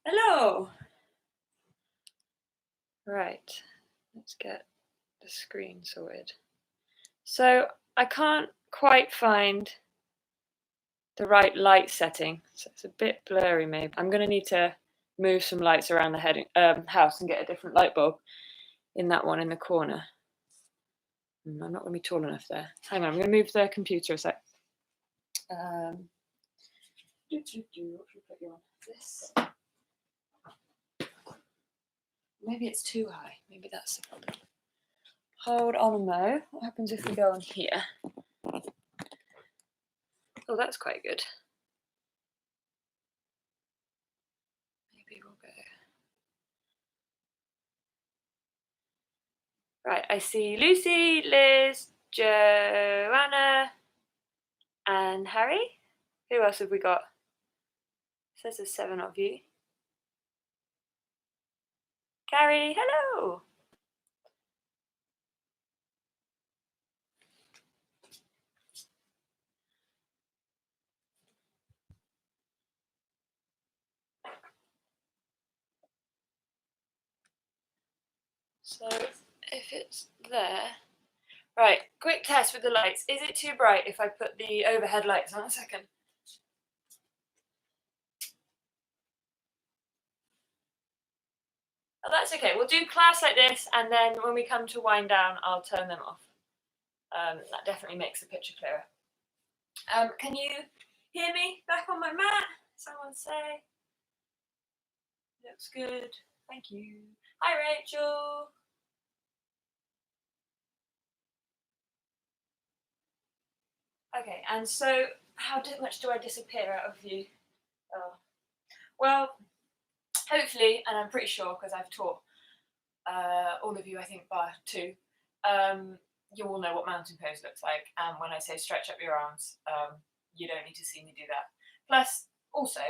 Hello. Right, let's get the screen sorted. So I can't quite find the right light setting, so it's a bit blurry maybe. I'm gonna need to move some lights around the house and get a different light bulb in that one in the corner. I'm not gonna be tall enough there. Hang on, I'm gonna move the computer a sec. What should we put you on? This. Maybe it's too high. Maybe that's the problem. Hold on a mo. What happens if we go on here? Oh, that's quite good. Maybe we'll go. Right, I see Lucy, Liz, Joanna, and Harry. Who else have we got? It says there's 7 of you. Carrie, hello. So if it's there. Right, quick test with the lights. Is it too bright if I put the overhead lights on a second? Oh, that's okay. We'll do class like this, and then when we come to wind down, I'll turn them off. That definitely makes the picture clearer. Can you hear me back on my mat? Someone say. Looks good. Thank you. Hi, Rachel. Okay, and so how much do I disappear out of view? Oh. Well, hopefully, and I'm pretty sure because I've taught all of you, I think, bar 2, you all know what mountain pose looks like. And when I say stretch up your arms, you don't need to see me do that. Plus, also,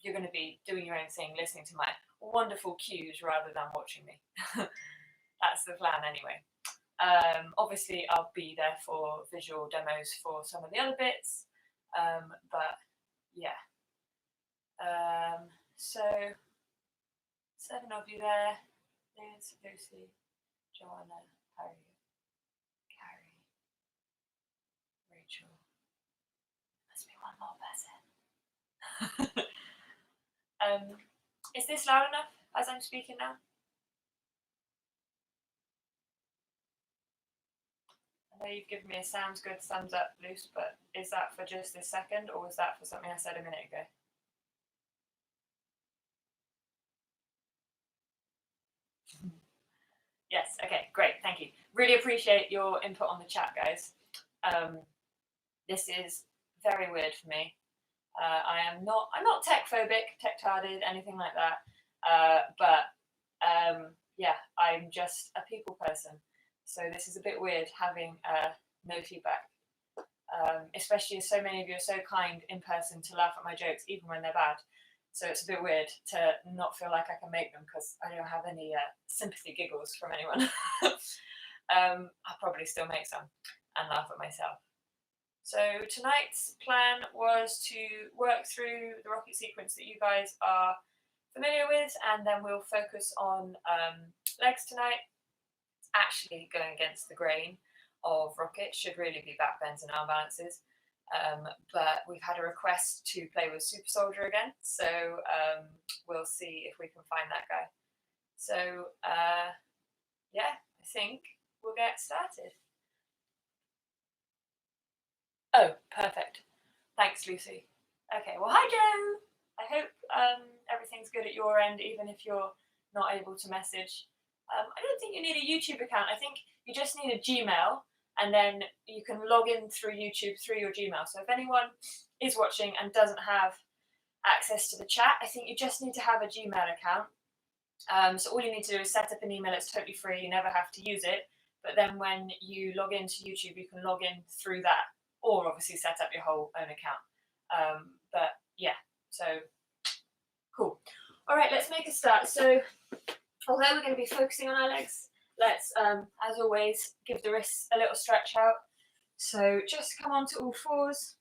you're going to be doing your own thing, listening to my wonderful cues rather than watching me. That's the plan anyway. Obviously, I'll be there for visual demos for some of the other bits, but yeah. So, 7 of you there. Liz, Lucy, Joanna, Harry, Carrie, Rachel. Must be one more person. Is this loud enough as I'm speaking now? I know you've given me a sounds good thumbs up, Luce, but is that for just this second, or was that for something I said a minute ago? Yes, okay, great, thank you. Really appreciate your input on the chat, guys. This is very weird for me. I'm not tech phobic, tech-tarded, anything like that. But yeah, I'm just a people person. So this is a bit weird having no feedback, especially as so many of you are so kind in person to laugh at my jokes, even when they're bad. So it's a bit weird to not feel like I can make them because I don't have any sympathy giggles from anyone. I'll probably still make some and laugh at myself. So tonight's plan was to work through the rocket sequence that you guys are familiar with, and then we'll focus on legs tonight. It's actually going against the grain of rocket, should really be back bends and arm balances. But we've had a request to play with Super Soldier again, so we'll see if we can find that guy. So yeah, I think we'll get started. Oh, perfect. Thanks, Lucy. Okay, well, hi, Joe. I hope everything's good at your end, even if you're not able to message. I don't think you need a YouTube account. I think you just need a Gmail, and then you can log in through YouTube through your Gmail. So if anyone is watching and doesn't have access to the chat, I think you just need to have a Gmail account. So all you need to do is set up an email. It's totally free. You never have to use it. But then when you log into YouTube, you can log in through that, or obviously set up your whole own account. But yeah, so cool. All right, let's make a start. So although we're going to be focusing on our legs, let's, as always, give the wrists a little stretch out. So just come on to all fours,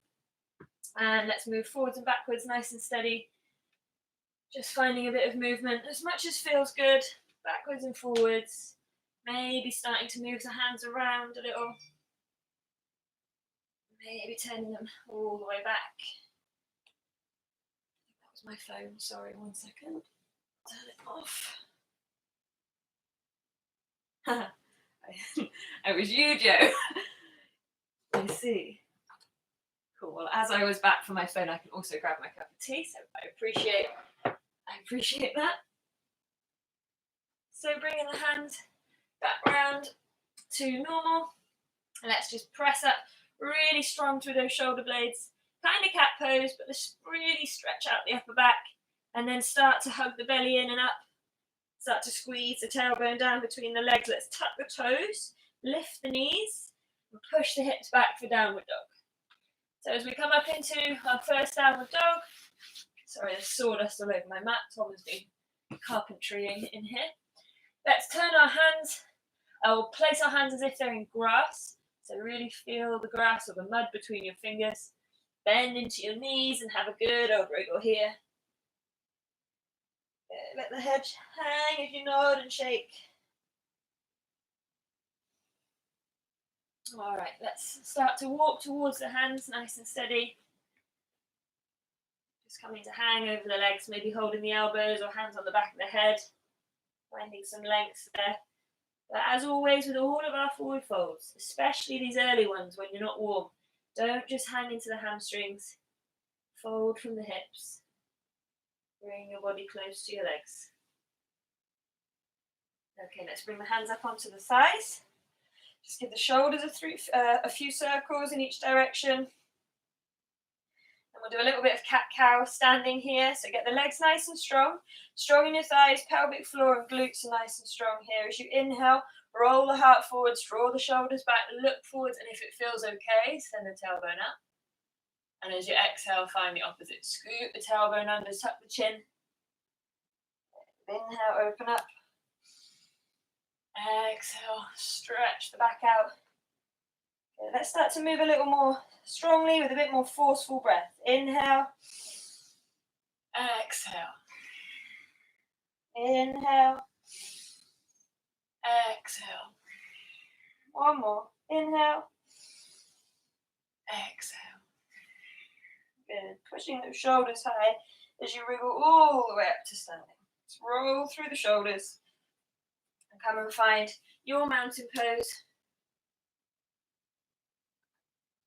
and let's move forwards and backwards nice and steady. Just finding a bit of movement, as much as feels good, backwards and forwards. Maybe starting to move the hands around a little. Maybe turning them all the way back. That was my phone, sorry, 1 second. Turn it off. It was you, Joe. I see. Cool. Well, as I was back from my phone, I can also grab my cup of tea, so I appreciate that. So bringing the hand back round to normal. And let's just press up really strong through those shoulder blades. Kind of cat pose, but let's really stretch out the upper back and then start to hug the belly in and up. Start to squeeze the tailbone down between the legs. Let's tuck the toes, lift the knees, and push the hips back for downward dog. So as we come up into our first downward dog, sorry, there's sawdust all over my mat. Tom has been carpentrying in here. Let's turn our hands, we'll place our hands as if they're in grass. So really feel the grass or the mud between your fingers. Bend into your knees and have a good old wriggle here. Let the head hang as you nod and shake. All right, let's start to walk towards the hands, nice and steady. Just coming to hang over the legs, maybe holding the elbows or hands on the back of the head. Finding some length there. But as always with all of our forward folds, especially these early ones when you're not warm, don't just hang into the hamstrings. Fold from the hips. Bring your body close to your legs. Okay, let's bring the hands up onto the thighs. Just give the shoulders a few circles in each direction. And we'll do a little bit of cat-cow standing here. So get the legs nice and strong. Strong in your thighs, pelvic floor and glutes are nice and strong here. As you inhale, roll the heart forwards, draw the shoulders back, look forwards, and if it feels okay, send the tailbone up. And as you exhale, find the opposite. Scoot the tailbone under, tuck the chin. Inhale, open up. Exhale, stretch the back out. Okay, let's start to move a little more strongly with a bit more forceful breath. Inhale. Exhale. Inhale. Exhale. One more. Inhale. Exhale. Good. Pushing those shoulders high as you wriggle all the way up to standing. Let's roll through the shoulders and come and find your mountain pose.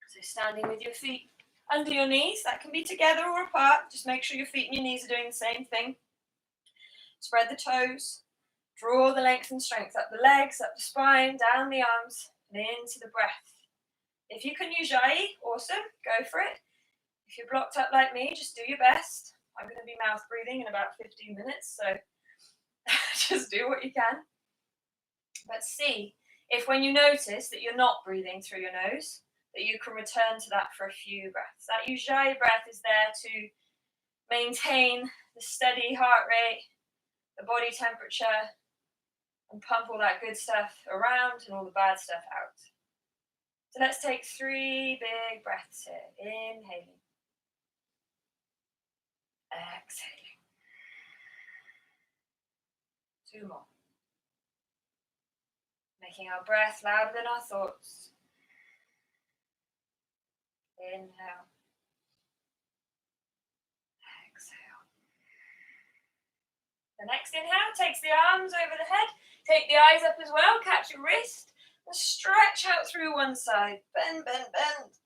So standing with your feet under your knees. That can be together or apart. Just make sure your feet and your knees are doing the same thing. Spread the toes. Draw the length and strength up the legs, up the spine, down the arms, and into the breath. If you can use Jai, awesome. Go for it. If you're blocked up like me, just do your best. I'm going to be mouth breathing in about 15 minutes, so just do what you can. But see if when you notice that you're not breathing through your nose, that you can return to that for a few breaths. That Ujjayi breath is there to maintain the steady heart rate, the body temperature, and pump all that good stuff around and all the bad stuff out. So let's take 3 big breaths here. Inhaling. Exhaling. 2 more. Making our breath louder than our thoughts. Inhale. Exhale. The next inhale takes the arms over the head. Take the eyes up as well. Catch your wrist. And stretch out through one side. Bend, bend, bend.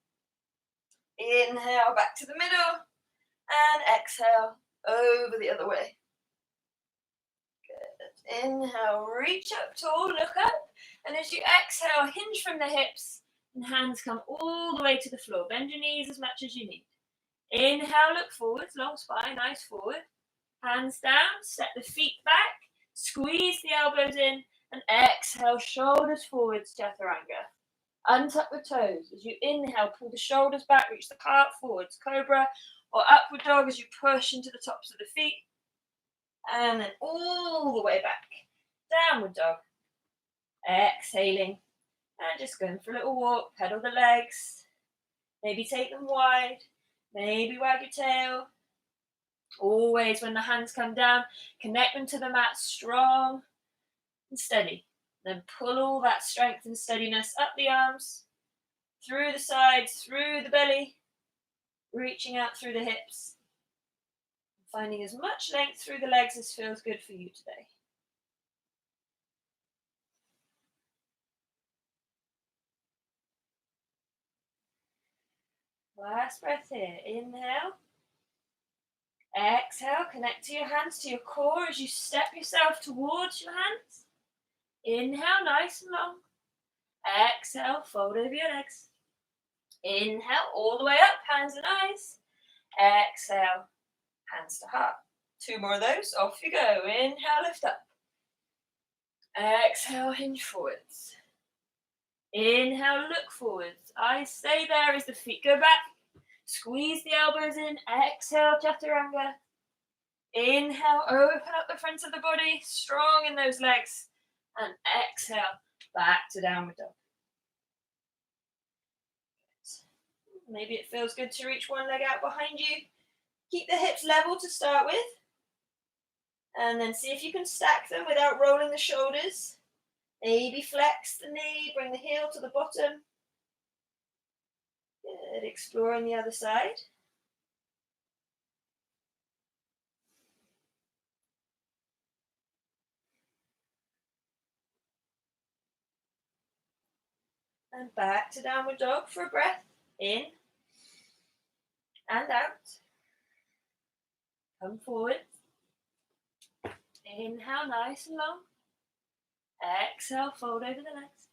Inhale back to the middle. And exhale over the other way. Good. Inhale, reach up tall, look up. And as you exhale, hinge from the hips. And hands come all the way to the floor. Bend your knees as much as you need. Inhale, look forwards, long spine, eyes forward. Hands down, step the feet back. Squeeze the elbows in. And exhale, shoulders forwards, Chaturanga. Untuck the toes. As you inhale, pull the shoulders back, reach the heart forwards, cobra, or upward dog as you push into the tops of the feet. And then all the way back. Downward dog. Exhaling. And just going for a little walk. Pedal the legs. Maybe take them wide. Maybe wag your tail. Always when the hands come down, connect them to the mat strong and steady. Then pull all that strength and steadiness up the arms, through the sides, through the belly, reaching out through the hips, finding as much length through the legs as feels good for you today. Last breath here. Inhale. Exhale. Connect to your hands, to your core as you step yourself towards your hands. Inhale, nice and long. Exhale, fold over your legs. Inhale, all the way up, hands and eyes. Exhale, hands to heart. 2 more of those, off you go. Inhale, lift up. Exhale, hinge forwards. Inhale, look forwards. Eyes stay there as the feet go back. Squeeze the elbows in. Exhale, chaturanga. Inhale, open up the front of the body. Strong in those legs. And exhale, back to downward dog. Maybe it feels good to reach one leg out behind you. Keep the hips level to start with. And then see if you can stack them without rolling the shoulders. Maybe flex the knee, bring the heel to the bottom. Good, exploring the other side. And back to downward dog for a breath. In and out. Come forward. Inhale, nice and long. Exhale, fold over the legs.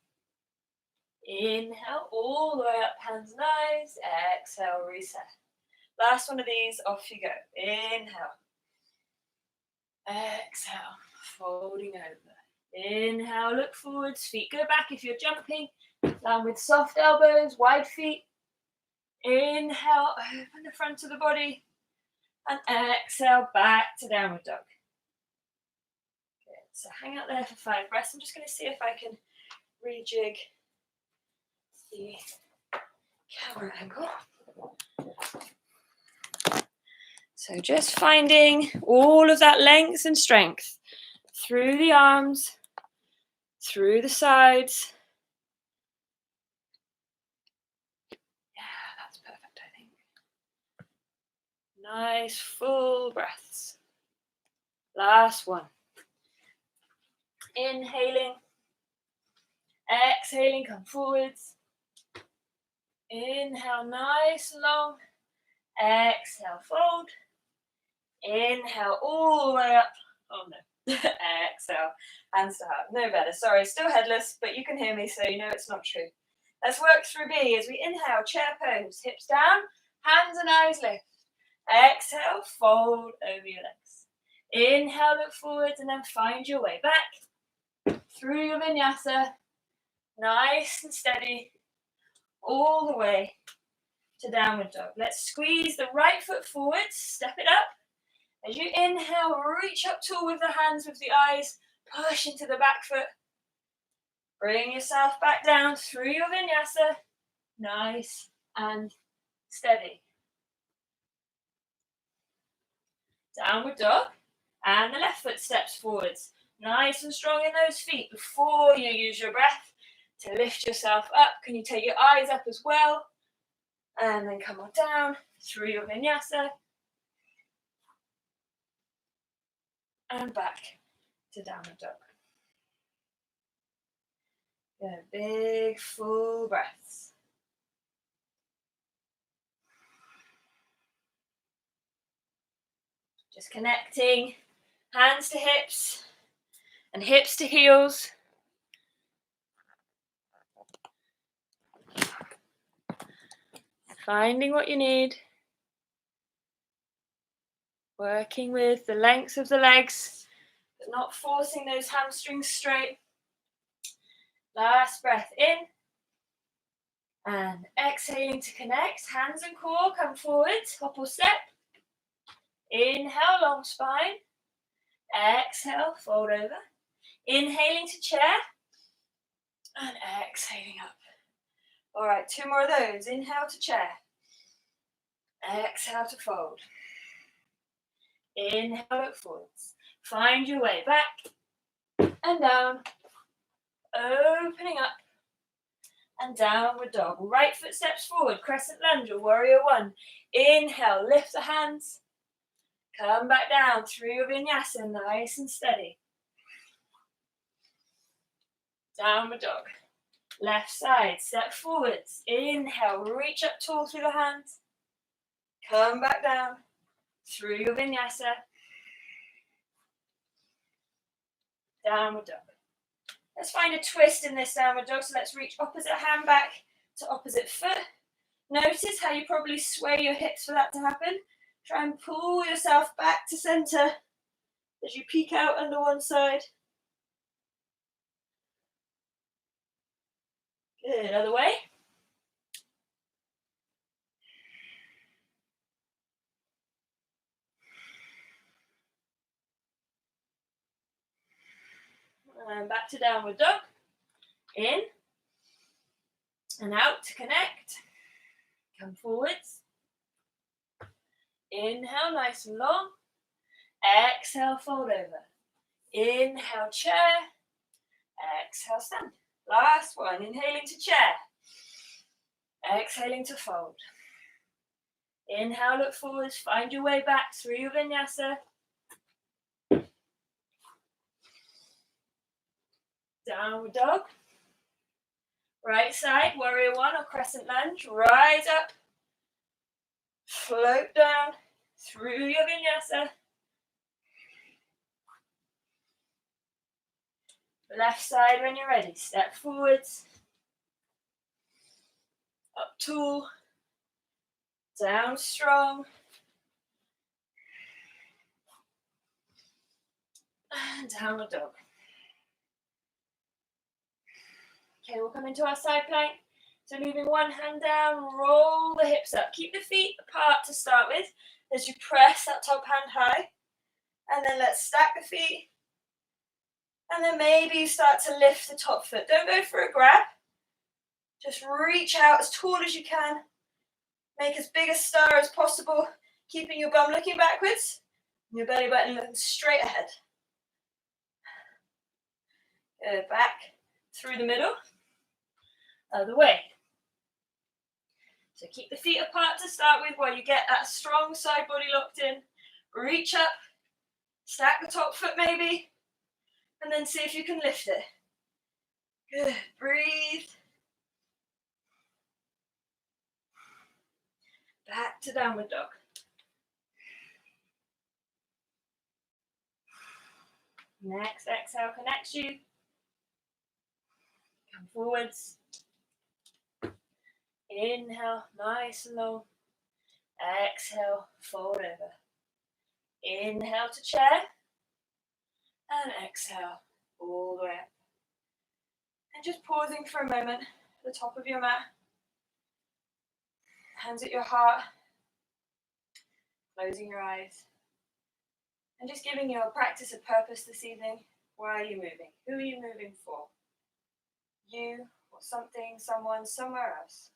Inhale, all the way up, hands and eyes. Exhale, reset. Last one of these, off you go. Inhale. Exhale, folding over. Inhale, look forwards, feet go back if you're jumping. Down with soft elbows, wide feet. Inhale, open the front of the body. And exhale, back to downward dog. Good. So hang out there for 5 breaths. I'm just going to see if I can rejig the camera angle. So just finding all of that length and strength through the arms, through the sides. Yeah, that's perfect, I think. Nice full breaths. Last one. Inhaling. Exhaling, come forwards. Inhale, nice and long. Exhale, fold. Inhale, all the way up. Oh no. Exhale, hands to heart. No better. Sorry, still headless, but you can hear me, so you know it's not true. Let's work through B as we inhale, chair pose. Hips down, hands and eyes lift. Exhale, fold over your legs. Inhale, look forwards, and then find your way back through your vinyasa. Nice and steady, all the way to downward dog. Let's squeeze the right foot forward, step it up. As you inhale, reach up tall with the hands, with the eyes, push into the back foot. Bring yourself back down through your vinyasa. Nice and steady. Downward dog, and the left foot steps forwards. Nice and strong in those feet before you use your breath to lift yourself up. Can you take your eyes up as well? And then come on down through your vinyasa. And back to downward dog. Good, big full breaths. Just connecting hands to hips and hips to heels. Finding what you need. Working with the length of the legs, but not forcing those hamstrings straight. Last breath in. And exhaling to connect. Hands and core come forward. Hop or step. Inhale, long spine. Exhale, fold over. Inhaling to chair. And exhaling up. All right, 2 more of those. Inhale to chair. Exhale to fold. Inhale, look forwards. Find your way back and down, opening up and downward dog. Right foot steps forward, crescent lunge or warrior one. Inhale, lift the hands. Come back down through your vinyasa, nice and steady. Downward dog. Left side, step forwards. Inhale, reach up tall through the hands. Come back down through your vinyasa. Downward dog. Let's find a twist in this downward dog. So let's reach opposite hand back to opposite foot. Notice how you probably sway your hips for that to happen. Try and pull yourself back to center as you peek out under one side. Good, other way. And back to downward dog. In and out to connect. Come forwards. Inhale, nice and long. Exhale, fold over. Inhale, chair. Exhale, stand. Last one, inhaling to chair. Exhaling to fold. Inhale, look forwards. Find your way back through your vinyasa. Downward dog. Right side, warrior one or crescent lunge. Rise up. Float down through your vinyasa. Left side when you're ready. Step forwards. Up tall. Down strong. And downward dog. Okay, we'll come into our side plank. So leaving one hand down, roll the hips up. Keep the feet apart to start with as you press that top hand high. And then let's stack the feet. And then maybe you start to lift the top foot. Don't go for a grab. Just reach out as tall as you can. Make as big a star as possible, keeping your bum looking backwards and your belly button looking straight ahead. Go back through the middle. Other way. So keep the feet apart to start with while you get that strong side body locked in. Reach up, stack the top foot maybe, and then see if you can lift it. Good, breathe. Back to downward dog. Next exhale connects you. Come forwards. Inhale, nice and long. Exhale, fold over. Inhale to chair. And exhale, all the way up. And just pausing for a moment at the top of your mat. Hands at your heart. Closing your eyes. And just giving your practice a purpose this evening. Why are you moving? Who are you moving for? You or something, someone, somewhere else.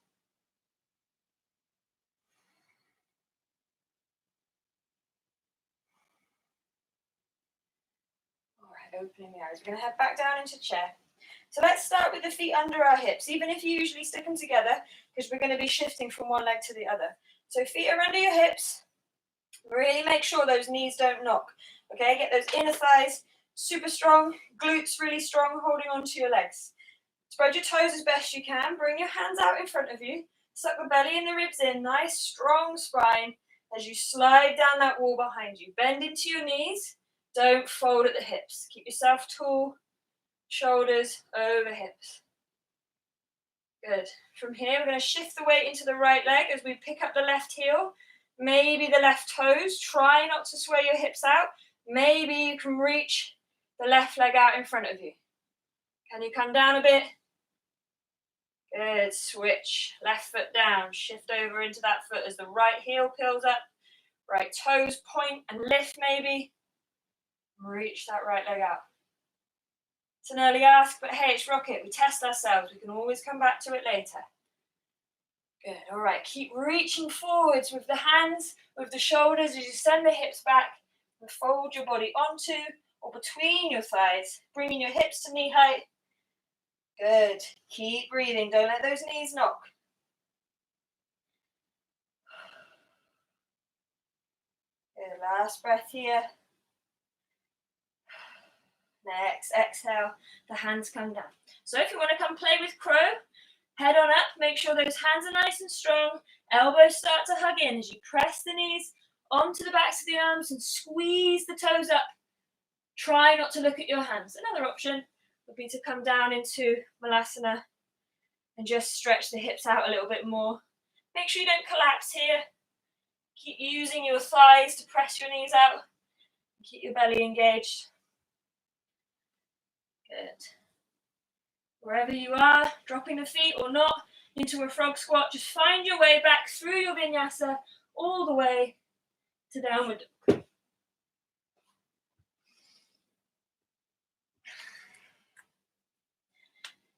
All right, opening the eyes. We're going to head back down into chair. So let's start with the feet under our hips, even if you usually stick them together, because we're going to be shifting from one leg to the other. So feet are under your hips. Really make sure those knees don't knock. Okay, get those inner thighs super strong, glutes really strong, holding onto your legs. Spread your toes as best you can. Bring your hands out in front of you. Suck the belly and the ribs in. Nice, strong spine as you slide down that wall behind you. Bend into your knees. Don't fold at the hips. Keep yourself tall. Shoulders over hips. Good. From here, we're going to shift the weight into the right leg as we pick up the left heel. Maybe the left toes. Try not to sway your hips out. Maybe you can reach the left leg out in front of you. Can you come down a bit? Good. Switch. Left foot down. Shift over into that foot as the right heel peels up. Right toes point and lift maybe. Reach that right leg out. It's an early ask, but hey, it's rocket. We test ourselves. We can always come back to it later. Good. All right. Keep reaching forwards with the hands, with the shoulders as you send the hips back. And fold your body onto or between your thighs, bringing your hips to knee height. Good. Keep breathing. Don't let those knees knock. Good. Last breath here. Next, exhale, the hands come down. So if you want to come play with crow, head on up, make sure those hands are nice and strong, elbows start to hug in as you press the knees onto the backs of the arms and squeeze the toes up. Try not to look at your hands. Another option would be to come down into Malasana and just stretch the hips out a little bit more. Make sure you don't collapse here. Keep using your thighs to press your knees out. Keep your belly engaged. Good. Wherever you are, dropping the feet or not into a frog squat, just find your way back through your vinyasa all the way to downward dog.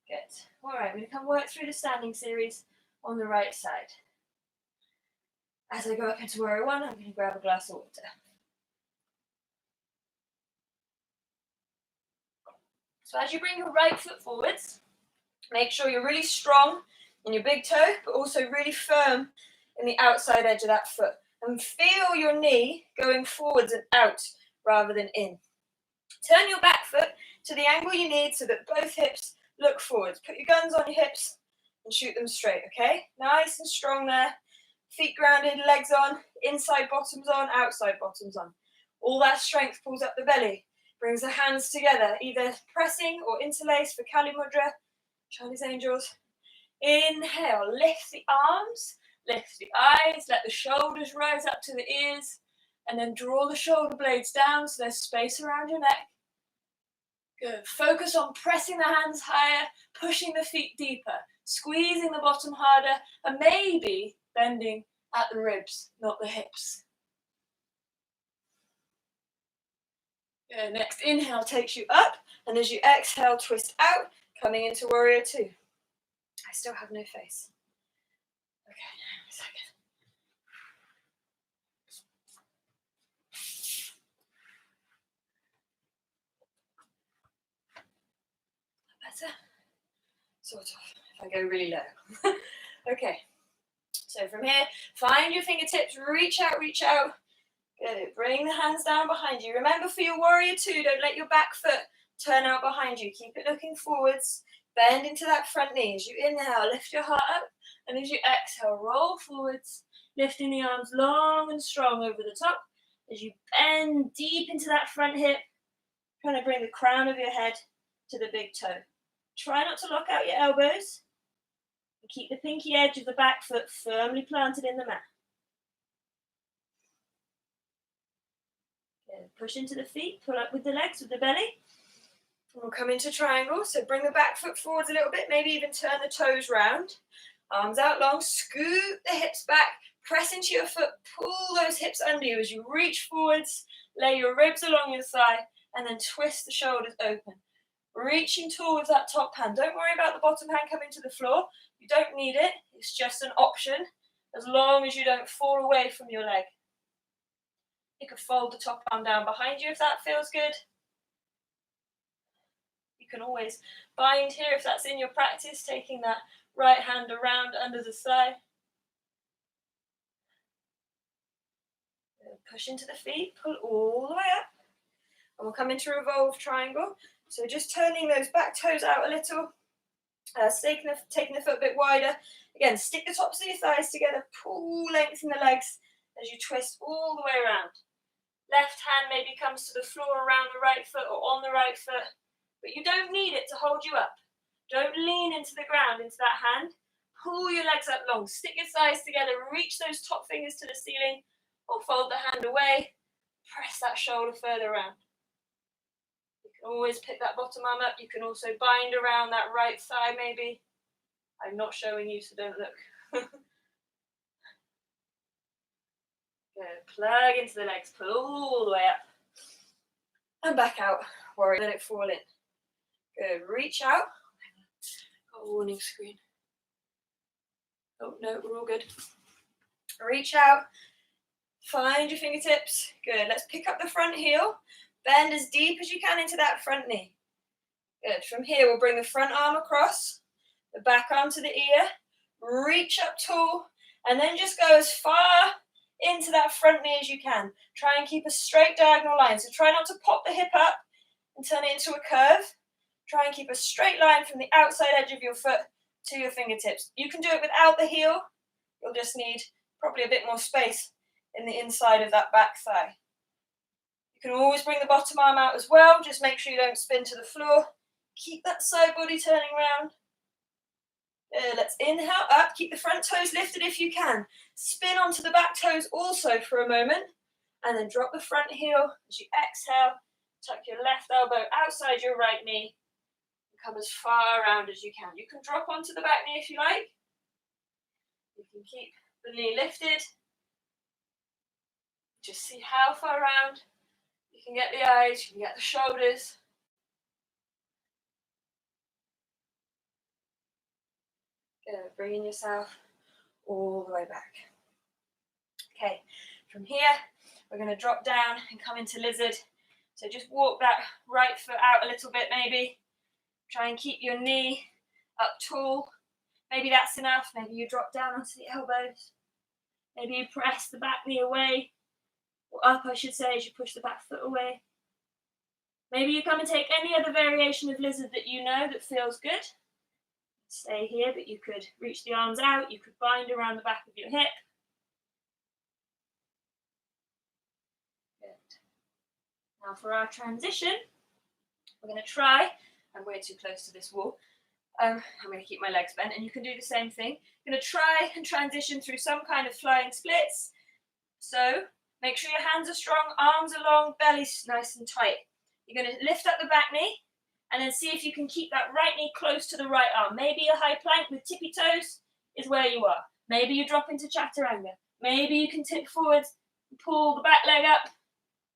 Good. All right, we're going to come work through the standing series on the right side. As I go up into warrior one, I'm going to grab a glass of water. So as you bring your right foot forwards, make sure you're really strong in your big toe, but also really firm in the outside edge of that foot. And feel your knee going forwards and out rather than in. Turn your back foot to the angle you need so that both hips look forwards. Put your guns on your hips and shoot them straight, okay? Nice and strong there. Feet grounded, legs on, inside bottoms on, outside bottoms on. All that strength pulls up the belly. Brings the hands together, either pressing or interlace for Kali Mudra, Charlie's Angels. Inhale, lift the arms, lift the eyes, let the shoulders rise up to the ears, and then draw the shoulder blades down so there's space around your neck. Good. Focus on pressing the hands higher, pushing the feet deeper, squeezing the bottom harder, and maybe bending at the ribs, not the hips. Good. Next inhale takes you up, and as you exhale, twist out, coming into warrior two. I still have no face. Okay, a second. Better? Sort of, if I go really low. Okay, so from here, find your fingertips, reach out, reach out. Good, bring the hands down behind you. Remember for your warrior two, don't let your back foot turn out behind you. Keep it looking forwards. Bend into that front knee. As you inhale, lift your heart up. And as you exhale, roll forwards, lifting the arms long and strong over the top. As you bend deep into that front hip, trying to bring the crown of your head to the big toe. Try not to lock out your elbows. And keep the pinky edge of the back foot firmly planted in the mat. Good. Push into the feet, pull up with the legs, with the belly. And we'll come into triangle. So bring the back foot forwards a little bit, maybe even turn the toes round. Arms out long, scoot the hips back, press into your foot, pull those hips under you as you reach forwards, lay your ribs along your thigh, and then twist the shoulders open. Reaching tall with that top hand. Don't worry about the bottom hand coming to the floor. You don't need it. It's just an option as long as you don't fall away from your leg. You could fold the top arm down behind you if that feels good. You can always bind here if that's in your practice, taking that right hand around under the thigh. Push into the feet, pull all the way up. And we'll come into revolve triangle. So just turning those back toes out a little, taking the foot a bit wider. Again, stick the tops of your thighs together, pull, lengthen the legs as you twist all the way around. Left hand maybe comes to the floor around the right foot or on the right foot, but you don't need it to hold you up. Don't lean into the ground, into that hand. Pull your legs up long, stick your thighs together, reach those top fingers to the ceiling, or fold the hand away, press that shoulder further around. You can always pick that bottom arm up. You can also bind around that right thigh maybe. I'm not showing you, so don't look. Good. Plug into the legs, pull all the way up. And back out. Warrior, let it fall in. Good. Reach out. Got a warning screen. Oh, no, we're all good. Reach out. Find your fingertips. Good. Let's pick up the front heel. Bend as deep as you can into that front knee. Good. From here, we'll bring the front arm across, the back arm to the ear, reach up tall, and then just go as far into that front knee as you can. Try and keep a straight diagonal line. So try not to pop the hip up and turn it into a curve. Try and keep a straight line from the outside edge of your foot to your fingertips. You can do it without the heel. You'll just need probably a bit more space in the inside of that back thigh. You can always bring the bottom arm out as well. Just make sure you don't spin to the floor. Keep that side body turning around. Let's inhale up. Keep the front toes lifted if you can. Spin onto the back toes also for a moment. And then drop the front heel as you exhale. Tuck your left elbow outside your right knee. Come as far around as you can. You can drop onto the back knee if you like. You can keep the knee lifted. Just see how far around. You can get the eyes, you can get the shoulders. Good. Bringing yourself all the way back. Okay, from here, we're going to drop down and come into lizard. So just walk that right foot out a little bit maybe. Try and keep your knee up tall. Maybe that's enough. Maybe you drop down onto the elbows. Maybe you press the back knee away. Or up, I should say, as you push the back foot away. Maybe you come and take any other variation of lizard that you know that feels good. Stay here, but you could reach the arms out. You could bind around the back of your hip. Good. Now for our transition, we're going to try. I'm way too close to this wall. I'm going to keep my legs bent, and you can do the same thing. I'm going to try and transition through some kind of flying splits. So make sure your hands are strong, arms are long, belly nice and tight. You're going to lift up the back knee, and then see if you can keep that right knee close to the right arm. Maybe a high plank with tippy toes is where you are. Maybe you drop into chaturanga. Maybe you can tip forwards and pull the back leg up.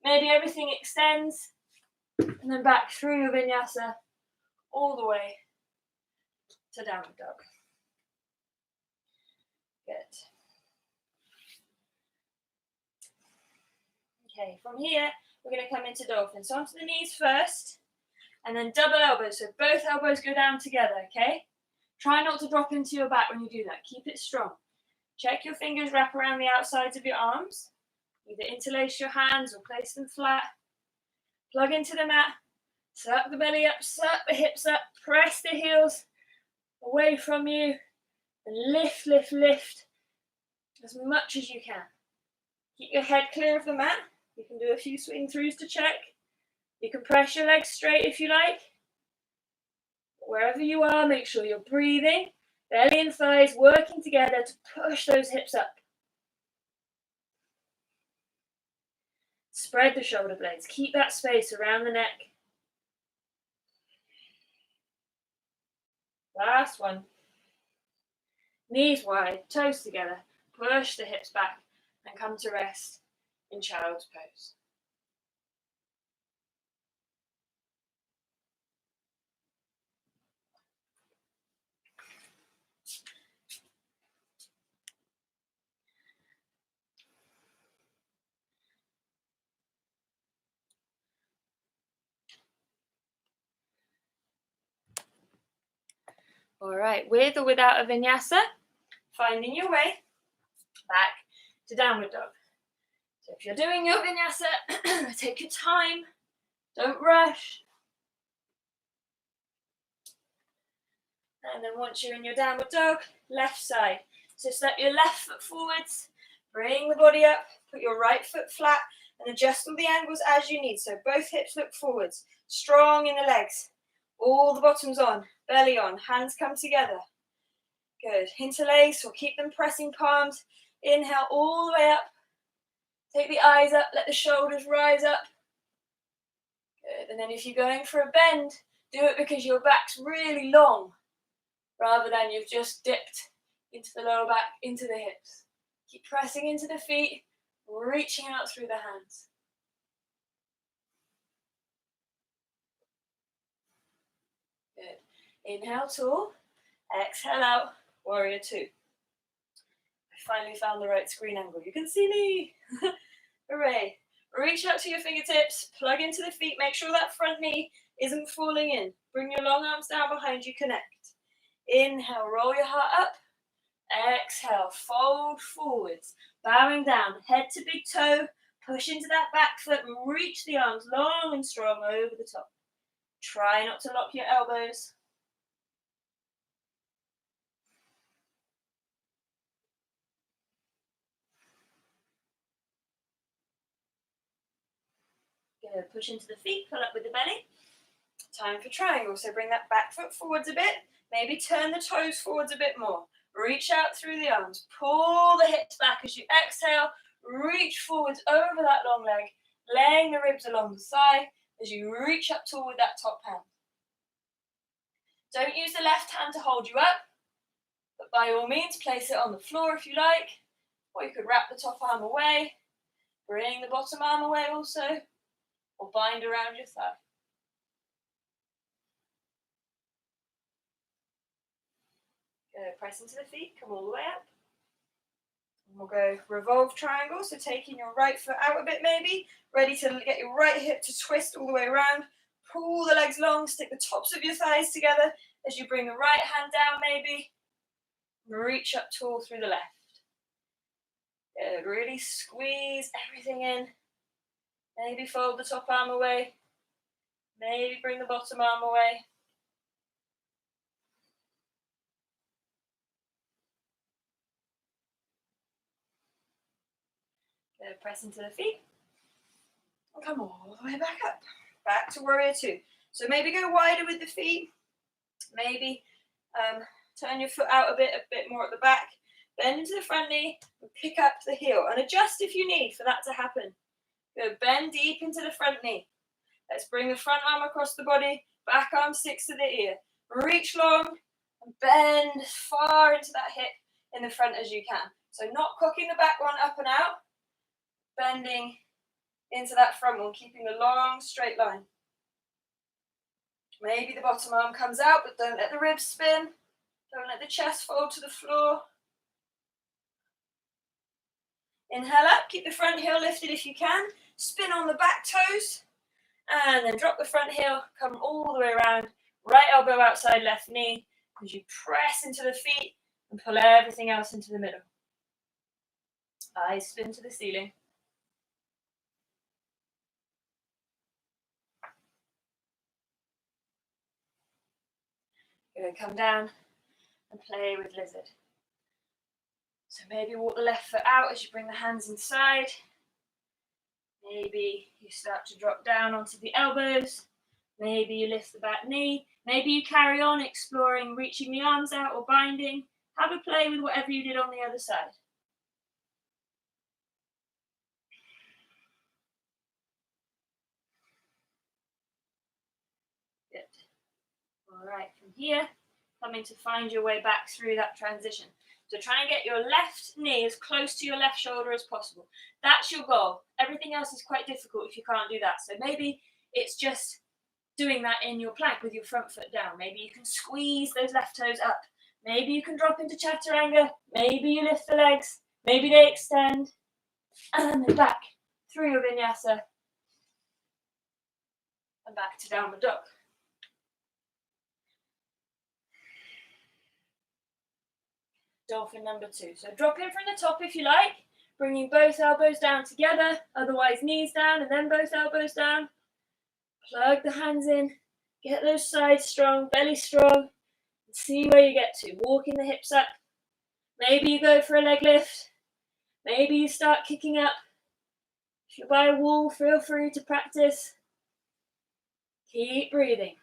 Maybe everything extends, and then back through your vinyasa all the way to downward dog. Good. Okay, from here, we're going to come into dolphin. So onto the knees first, and then double elbows. So both elbows go down together, okay? Try not to drop into your back when you do that. Keep it strong. Check your fingers wrap around the outsides of your arms. Either interlace your hands or place them flat. Plug into the mat. Suck the belly up, suck the hips up. Press the heels away from you. And lift, lift, lift as much as you can. Keep your head clear of the mat. You can do a few swing throughs to check. You can press your legs straight if you like. Wherever you are, make sure you're breathing. Belly and thighs working together to push those hips up. Spread the shoulder blades. Keep that space around the neck. Last one. Knees wide, toes together. Push the hips back and come to rest in child's pose. All right, with or without a vinyasa, finding your way back to downward dog. So if you're doing your vinyasa, take your time, don't rush. And then once you're in your downward dog, left side. So step your left foot forwards, bring the body up, put your right foot flat, and adjust all the angles as you need. So both hips look forwards, strong in the legs, all the bottoms on, belly on, hands come together. Good. Interlace or keep them pressing palms. Inhale all the way up. Take the eyes up, let the shoulders rise up. Good. And then if you're going for a bend, do it because your back's really long, rather than you've just dipped into the lower back, into the hips. Keep pressing into the feet, reaching out through the hands. Good. Inhale, tall. Exhale out, warrior two. Finally found the right screen angle. You can see me. Hooray. Reach out to your fingertips, plug into the feet, make sure that front knee isn't falling in. Bring your long arms down behind you, connect. Inhale, roll your heart up. Exhale, fold forwards, bowing down, head to big toe, push into that back foot and reach the arms long and strong over the top. Try not to lock your elbows. Good, push into the feet, pull up with the belly. Time for triangle, so bring that back foot forwards a bit, maybe turn the toes forwards a bit more. Reach out through the arms, pull the hips back as you exhale, reach forwards over that long leg, laying the ribs along the thigh as you reach up tall with that top hand. Don't use the left hand to hold you up, but by all means place it on the floor if you like, or you could wrap the top arm away, bring the bottom arm away also, or bind around your thigh. Good, press into the feet, come all the way up. And we'll go revolve triangle, so taking your right foot out a bit maybe, ready to get your right hip to twist all the way around. Pull the legs long, stick the tops of your thighs together as you bring the right hand down maybe. Reach up tall through the left. Good, really squeeze everything in. Maybe fold the top arm away. Maybe bring the bottom arm away. Good, press into the feet. And come all the way back up. Back to warrior two. So maybe go wider with the feet. Maybe turn your foot out a bit more at the back. Bend into the front knee and pick up the heel. And adjust if you need for that to happen. Good, bend deep into the front knee. Let's bring the front arm across the body. Back arm sticks to the ear. Reach long and bend as far into that hip in the front as you can. So not cocking the back one up and out. Bending into that front one, keeping a long straight line. Maybe the bottom arm comes out, but don't let the ribs spin. Don't let the chest fold to the floor. Inhale up, keep the front heel lifted if you can. Spin on the back toes. And then drop the front heel, come all the way around. Right elbow outside left knee as you press into the feet and pull everything else into the middle. Eyes spin to the ceiling. You're going to come down and play with lizard. So maybe walk the left foot out as you bring the hands inside. Maybe you start to drop down onto the elbows. Maybe you lift the back knee. Maybe you carry on exploring, reaching the arms out or binding. Have a play with whatever you did on the other side. Good. All right, from here, coming to find your way back through that transition. So try and get your left knee as close to your left shoulder as possible. That's your goal. Everything else is quite difficult if you can't do that. So maybe it's just doing that in your plank with your front foot down. Maybe you can squeeze those left toes up. Maybe you can drop into chaturanga. Maybe you lift the legs. Maybe they extend. And then back through your vinyasa. And back to downward dog. Dolphin number two. So drop in from the top if you like, bringing both elbows down together, otherwise knees down and then both elbows down. Plug the hands in, get those sides strong, belly strong, and see where you get to. Walking the hips up. Maybe you go for a leg lift. Maybe you start kicking up. If you're by a wall, feel free to practice. Keep breathing.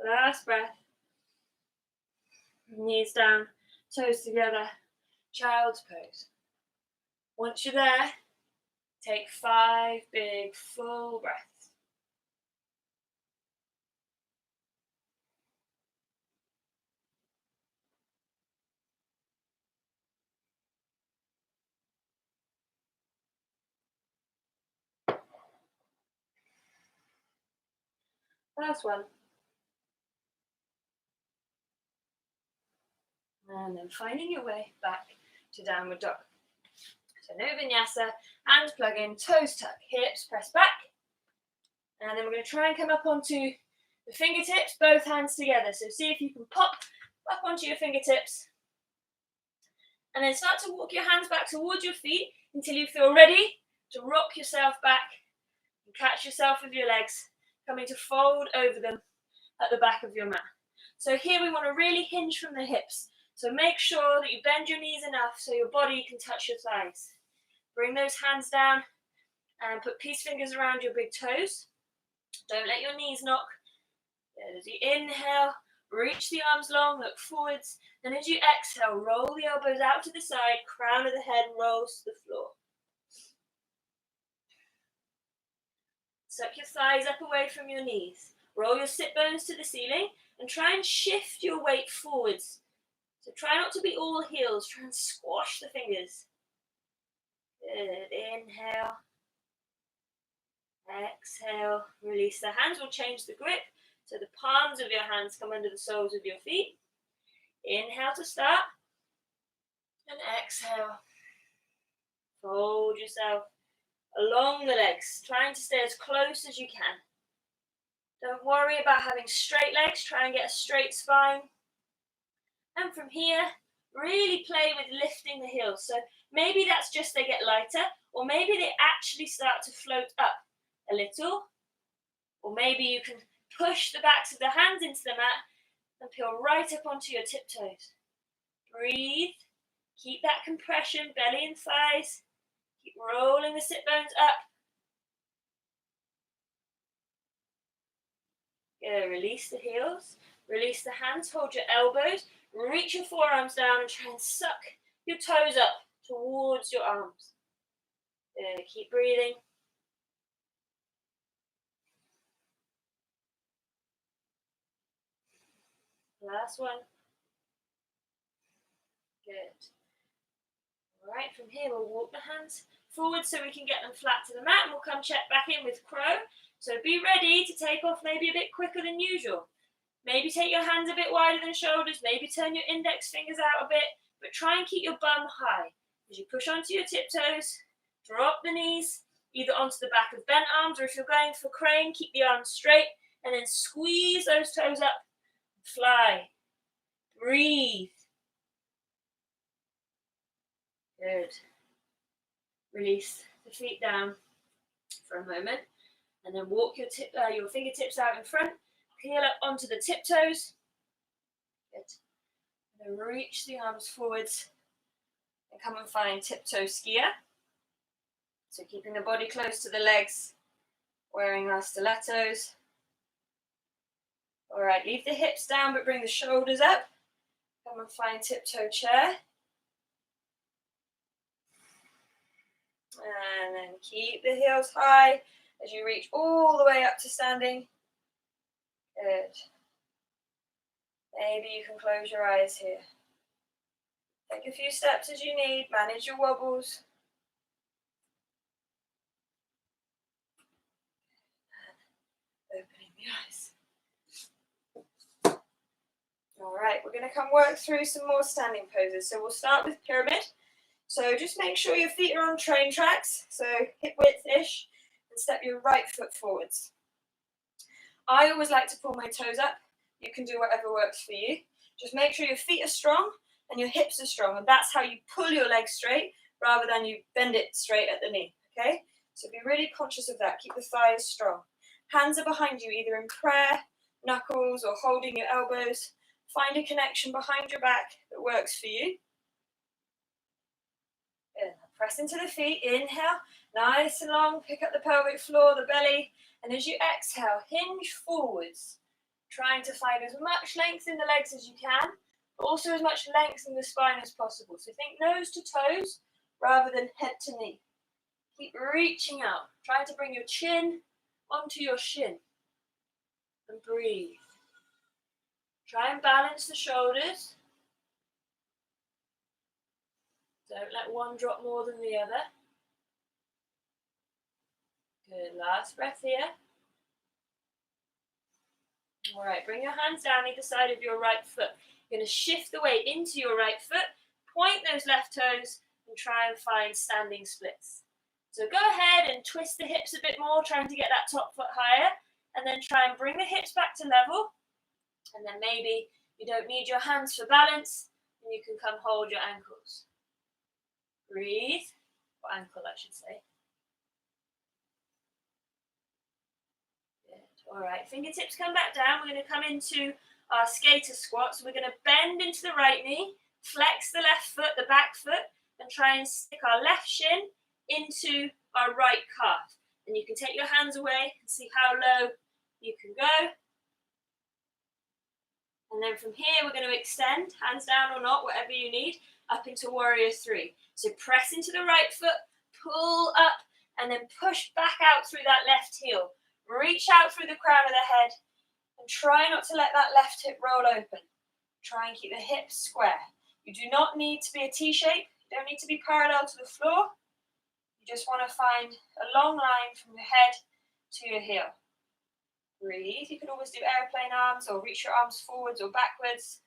Last breath. Knees down, toes together, child's pose. Once you're there, take 5 big full breaths. Last one. And then finding your way back to downward dog. So no vinyasa, hands plug in, toes tuck, hips press back. And then we're going to try and come up onto the fingertips, both hands together. So see if you can pop up onto your fingertips. And then start to walk your hands back towards your feet until you feel ready to rock yourself back and catch yourself with your legs, coming to fold over them at the back of your mat. So here we want to really hinge from the hips. So make sure that you bend your knees enough so your body can touch your thighs. Bring those hands down and put peace fingers around your big toes. Don't let your knees knock. As you inhale, reach the arms long, look forwards. And as you exhale, roll the elbows out to the side, crown of the head rolls to the floor. Suck your thighs up away from your knees. Roll your sit bones to the ceiling and try and shift your weight forwards. So try not to be all heels, try and squash the fingers. Good, inhale. Exhale, release the hands, we'll change the grip. So the palms of your hands come under the soles of your feet. Inhale to start. And exhale. Fold yourself along the legs, trying to stay as close as you can. Don't worry about having straight legs, try and get a straight spine. And from here, really play with lifting the heels. So maybe that's just they get lighter, or maybe they actually start to float up a little. Or maybe you can push the backs of the hands into the mat and peel right up onto your tiptoes. Breathe. Keep that compression, belly and thighs. Keep rolling the sit bones up. Good. Release the heels. Release the hands. Hold your elbows. Reach your forearms down and try and suck your toes up towards your arms. Good. Keep breathing. Last one. Good. All right, from here we'll walk the hands forward so we can get them flat to the mat, and we'll come check back in with crow. So be ready to take off maybe a bit quicker than usual. Maybe take your hands a bit wider than shoulders, maybe turn your index fingers out a bit, but try and keep your bum high. As you push onto your tiptoes, drop the knees, either onto the back of bent arms, or if you're going for crane, keep the arms straight, and then squeeze those toes up. Fly. Breathe. Good. Release the feet down for a moment, and then walk your fingertips out in front. Peel up onto the tiptoes. Good. And then reach the arms forwards and come and find tiptoe skier. So keeping the body close to the legs, wearing our stilettos. All right, leave the hips down but bring the shoulders up. Come and find tiptoe chair. And then keep the heels high as you reach all the way up to standing. Good. Maybe you can close your eyes here. Take a few steps as you need. Manage your wobbles. And opening the eyes. All right, we're going to come work through some more standing poses. So we'll start with pyramid. So just make sure your feet are on train tracks, so hip width-ish, and step your right foot forwards. I always like to pull my toes up. You can do whatever works for you. Just make sure your feet are strong and your hips are strong, and that's how you pull your legs straight rather than you bend it straight at the knee, okay? So be really conscious of that. Keep the thighs strong. Hands are behind you, either in prayer, knuckles, or holding your elbows. Find a connection behind your back that works for you. Good. Press into the feet, inhale, nice and long, pick up the pelvic floor, the belly, and as you exhale, hinge forwards, trying to find as much length in the legs as you can, but also as much length in the spine as possible. So think nose to toes rather than head to knee. Keep reaching out, trying to bring your chin onto your shin, and breathe. Try and balance the shoulders. Don't let one drop more than the other. Good, last breath here. All right, bring your hands down either side of your right foot. You're going to shift the weight into your right foot, point those left toes, and try and find standing splits. So go ahead and twist the hips a bit more, trying to get that top foot higher, and then try and bring the hips back to level. And then maybe you don't need your hands for balance, and you can come hold your ankles. Breathe, or ankle I should say. Good. All right, fingertips come back down. We're going to come into our skater squat. So we're going to bend into the right knee, flex the left foot, the back foot, and try and stick our left shin into our right calf. And you can take your hands away and see how low you can go. And then from here, we're going to extend, hands down or not, whatever you need, up into warrior three. So press into the right foot, pull up, and then push back out through that left heel. Reach out through the crown of the head, and try not to let that left hip roll open. Try and keep the hips square. You do not need to be a T shape. You don't need to be parallel to the floor. You just want to find a long line from your head to your heel. Breathe. You can always do airplane arms or reach your arms forwards or backwards.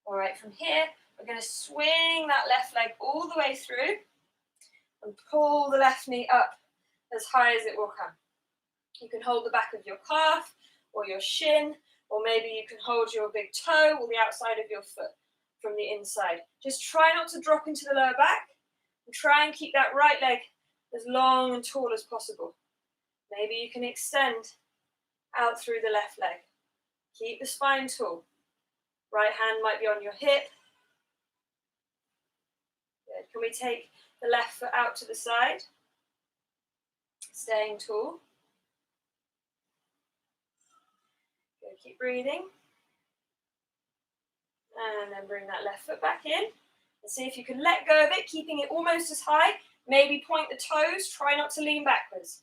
All right, from here, we're going to swing that left leg all the way through and pull the left knee up as high as it will come. You can hold the back of your calf or your shin, or maybe you can hold your big toe or the outside of your foot from the inside. Just try not to drop into the lower back and try and keep that right leg as long and tall as possible. Maybe you can extend out through the left leg. Keep the spine tall. Right hand might be on your hip. Good. Can we take the left foot out to the side? Staying tall. Good. Keep breathing. And then bring that left foot back in. And see if you can let go of it, keeping it almost as high. Maybe point the toes. Try not to lean backwards.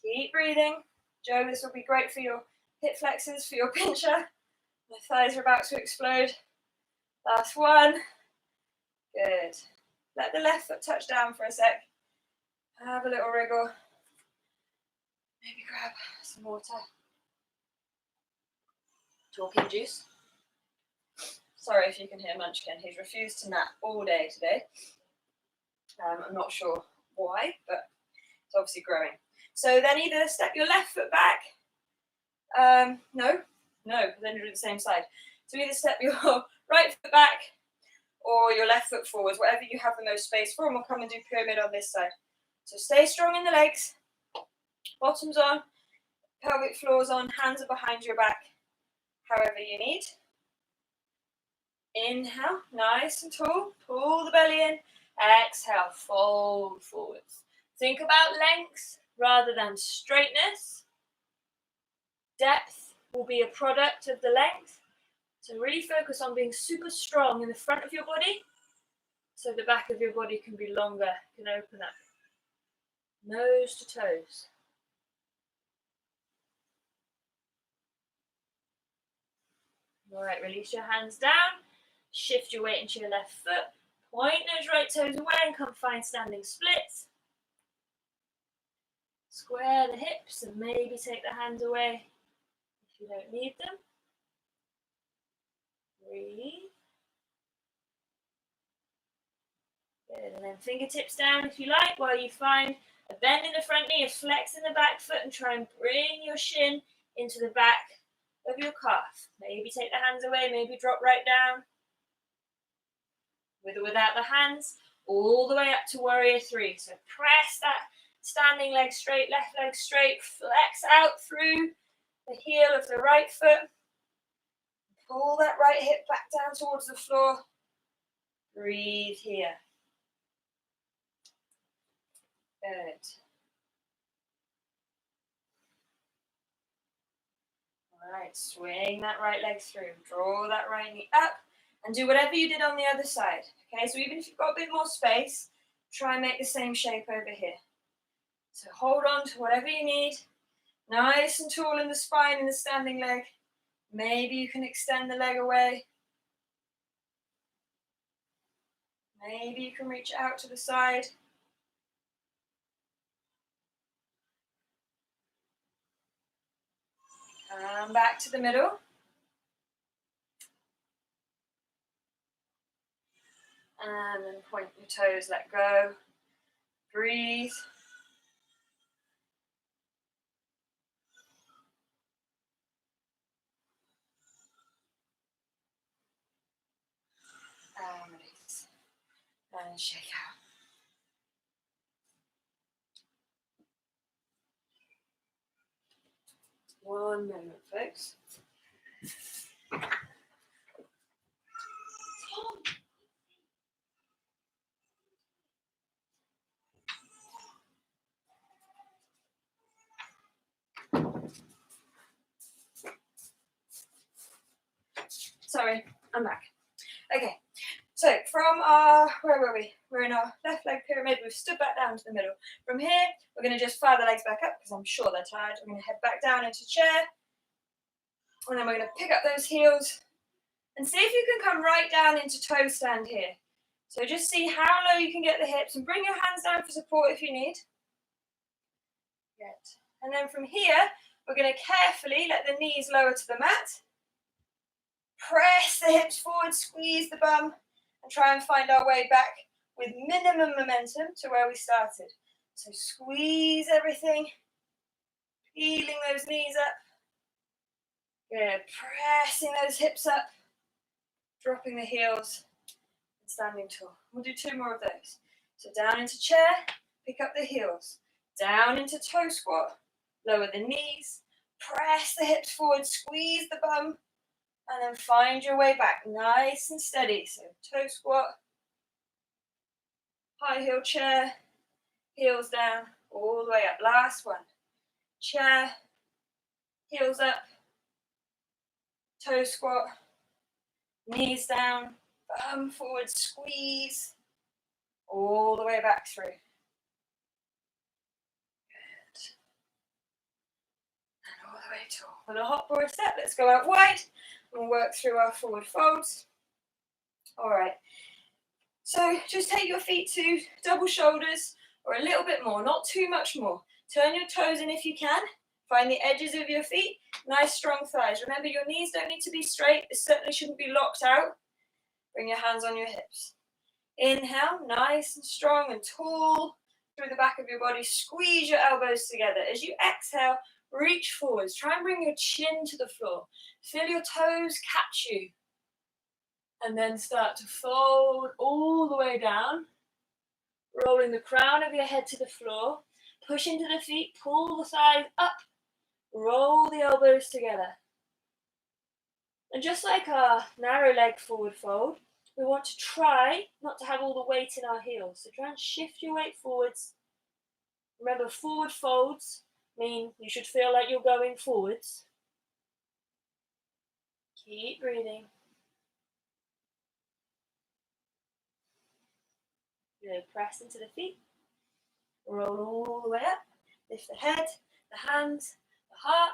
Keep breathing. Joe, this will be great for your hip flexors, for your pincher. My thighs are about to explode. Last one. Good. Let the left foot touch down for a sec. Have a little wriggle. Maybe grab some water. Talking juice. Sorry if you can hear Munchkin. He's refused to nap all day today. I'm not sure why, but it's obviously growing. So then either step your left foot back. No, because then you're doing the same side. So either step your right foot back or your left foot forwards, whatever you have the most space for, and we'll come and do pyramid on this side. So stay strong in the legs, bottoms on, pelvic floors on, hands are behind your back, however you need. Inhale, nice and tall, pull the belly in, exhale, fold forwards. Think about length rather than straightness. Depth will be a product of the length. So really focus on being super strong in the front of your body so the back of your body can be longer, can open up. Nose to toes. All right, release your hands down. Shift your weight into your left foot. Point those right toes away and come find standing splits. Square the hips and maybe take the hands away if you don't need them. Breathe. Good, and then fingertips down if you like, while you find a bend in the front knee, a flex in the back foot, and try and bring your shin into the back of your calf. Maybe take the hands away, maybe drop right down. With or without the hands, all the way up to warrior three. So press that standing leg straight, left leg straight, flex out through the heel of the right foot. Pull that right hip back down towards the floor. Breathe here. Good. All right, swing that right leg through. Draw that right knee up and do whatever you did on the other side. Okay, so even if you've got a bit more space, try and make the same shape over here. So hold on to whatever you need. Nice and tall in the spine in the standing leg. Maybe you can extend the leg away. Maybe you can reach out to the side. And back to the middle. And then point your toes, let go. Breathe. And release. And shake out. One moment, folks. Sorry, I'm back. Okay, so from our, where were we? We're in our left leg pyramid. We've stood back down to the middle. From here, we're going to just fire the legs back up because I'm sure they're tired. We're going to head back down into chair. And then we're going to pick up those heels and see if you can come right down into toe stand here. So just see how low you can get the hips and bring your hands down for support if you need. Good. And then from here, we're going to carefully let the knees lower to the mat. Press the hips forward, squeeze the bum, and try and find our way back with minimum momentum to where we started. So squeeze everything, peeling those knees up. Good, pressing those hips up, dropping the heels, and standing tall. We'll do 2 more of those. So down into chair, pick up the heels, down into toe squat, lower the knees, press the hips forward, squeeze the bum, and then find your way back, nice and steady. So toe squat, high heel chair, heels down, all the way up. Last one. Chair, heels up, toe squat, knees down, bum forward, squeeze, all the way back through. Good. And all the way tall. With a hop or a step, let's go out wide. We'll work through our forward folds. All right. So just take your feet to double shoulders or a little bit more, not too much more. Turn your toes in if you can. Find the edges of your feet. Nice strong thighs. Remember, your knees don't need to be straight. It certainly shouldn't be locked out. Bring your hands on your hips. Inhale, nice and strong and tall through the back of your body. Squeeze your elbows together. As you exhale, reach forwards. Try and bring your chin to the floor. Feel your toes catch you. And then start to fold all the way down. Rolling the crown of your head to the floor. Push into the feet, pull the thighs up. Roll the elbows together. And just like our narrow leg forward fold, we want to try not to have all the weight in our heels. So try and shift your weight forwards. Remember, forward folds mean you should feel like you're going forwards. Keep breathing. Good. Press into the feet. Roll all the way up. Lift the head, the hands, the heart.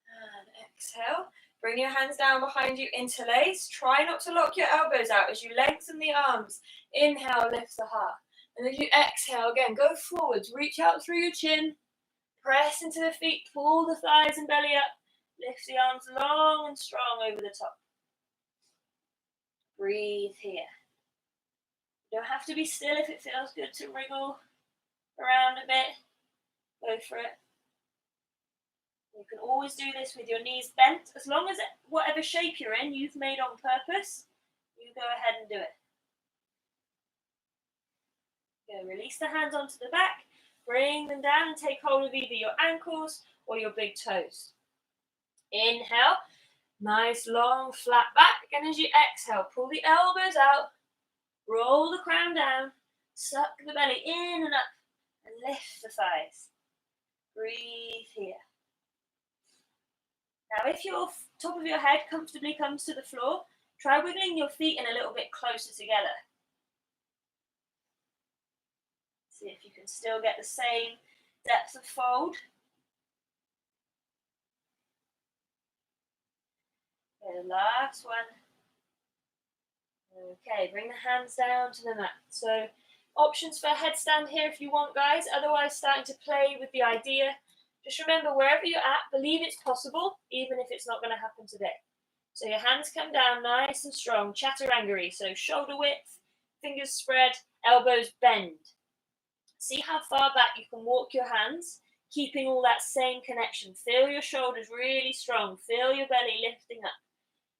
And exhale. Bring your hands down behind you, interlace. Try not to lock your elbows out as you lengthen the arms. Inhale, lift the heart. And as you exhale, again, go forwards. Reach out through your chin. Press into the feet. Pull the thighs and belly up. Lift the arms long and strong over the top. Breathe here. You don't have to be still if it feels good to wriggle around a bit. Go for it. You can always do this with your knees bent. As long as whatever shape you're in, you've made on purpose, you go ahead and do it. Go, release the hands onto the back. Bring them down and take hold of either your ankles or your big toes. Inhale. Nice, long, flat back. And as you exhale, pull the elbows out. Roll the crown down. Suck the belly in and up. And lift the thighs. Breathe here. Now, if your top of your head comfortably comes to the floor, try wiggling your feet in a little bit closer together. See if you can still get the same depth of fold. Okay, the last one. Okay, bring the hands down to the mat. So, options for a headstand here if you want, guys. Otherwise, starting to play with the idea Just remember, wherever you're at, believe it's possible, even if it's not going to happen today. So your hands come down nice and strong, chaturangari, so shoulder width, fingers spread, elbows bend. See how far back you can walk your hands, keeping all that same connection. Feel your shoulders really strong, feel your belly lifting up.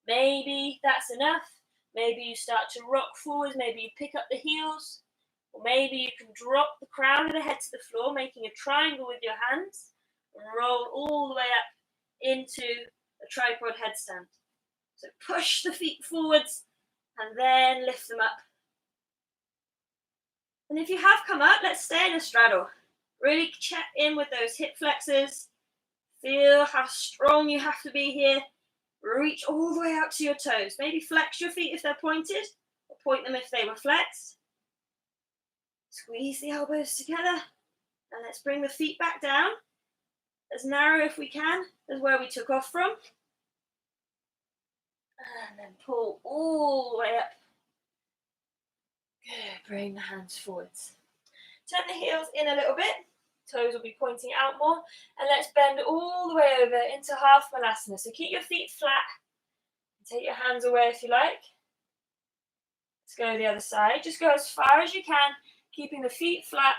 Maybe that's enough. Maybe you start to rock forwards, maybe you pick up the heels, or maybe you can drop the crown of the head to the floor, making a triangle with your hands, and roll all the way up into a tripod headstand. So push the feet forwards and then lift them up. And if you have come up, let's stay in a straddle. Really check in with those hip flexors. Feel how strong you have to be here. Reach all the way out to your toes. Maybe flex your feet if they're pointed, or point them if they were flexed. Squeeze the elbows together, and let's bring the feet back down, as narrow if we can as where we took off from. And then pull all the way up. Good, bring the hands forwards. Turn the heels in a little bit. Toes will be pointing out more. And let's bend all the way over into half malasana. So keep your feet flat. Take your hands away if you like. Let's go to the other side. Just go as far as you can, keeping the feet flat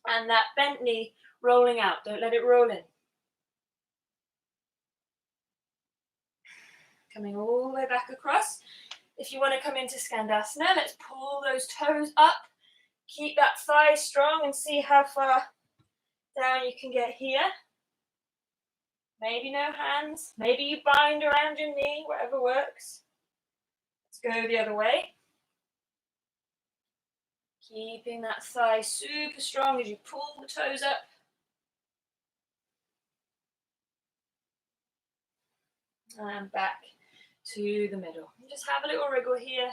and that bent knee rolling out. Don't let it roll in. Coming all the way back across. If you want to come into Skandasana, let's pull those toes up. Keep that thigh strong and see how far down you can get here. Maybe no hands. Maybe you bind around your knee, whatever works. Let's go the other way. Keeping that thigh super strong as you pull the toes up. And back to the middle. Just have a little wriggle here.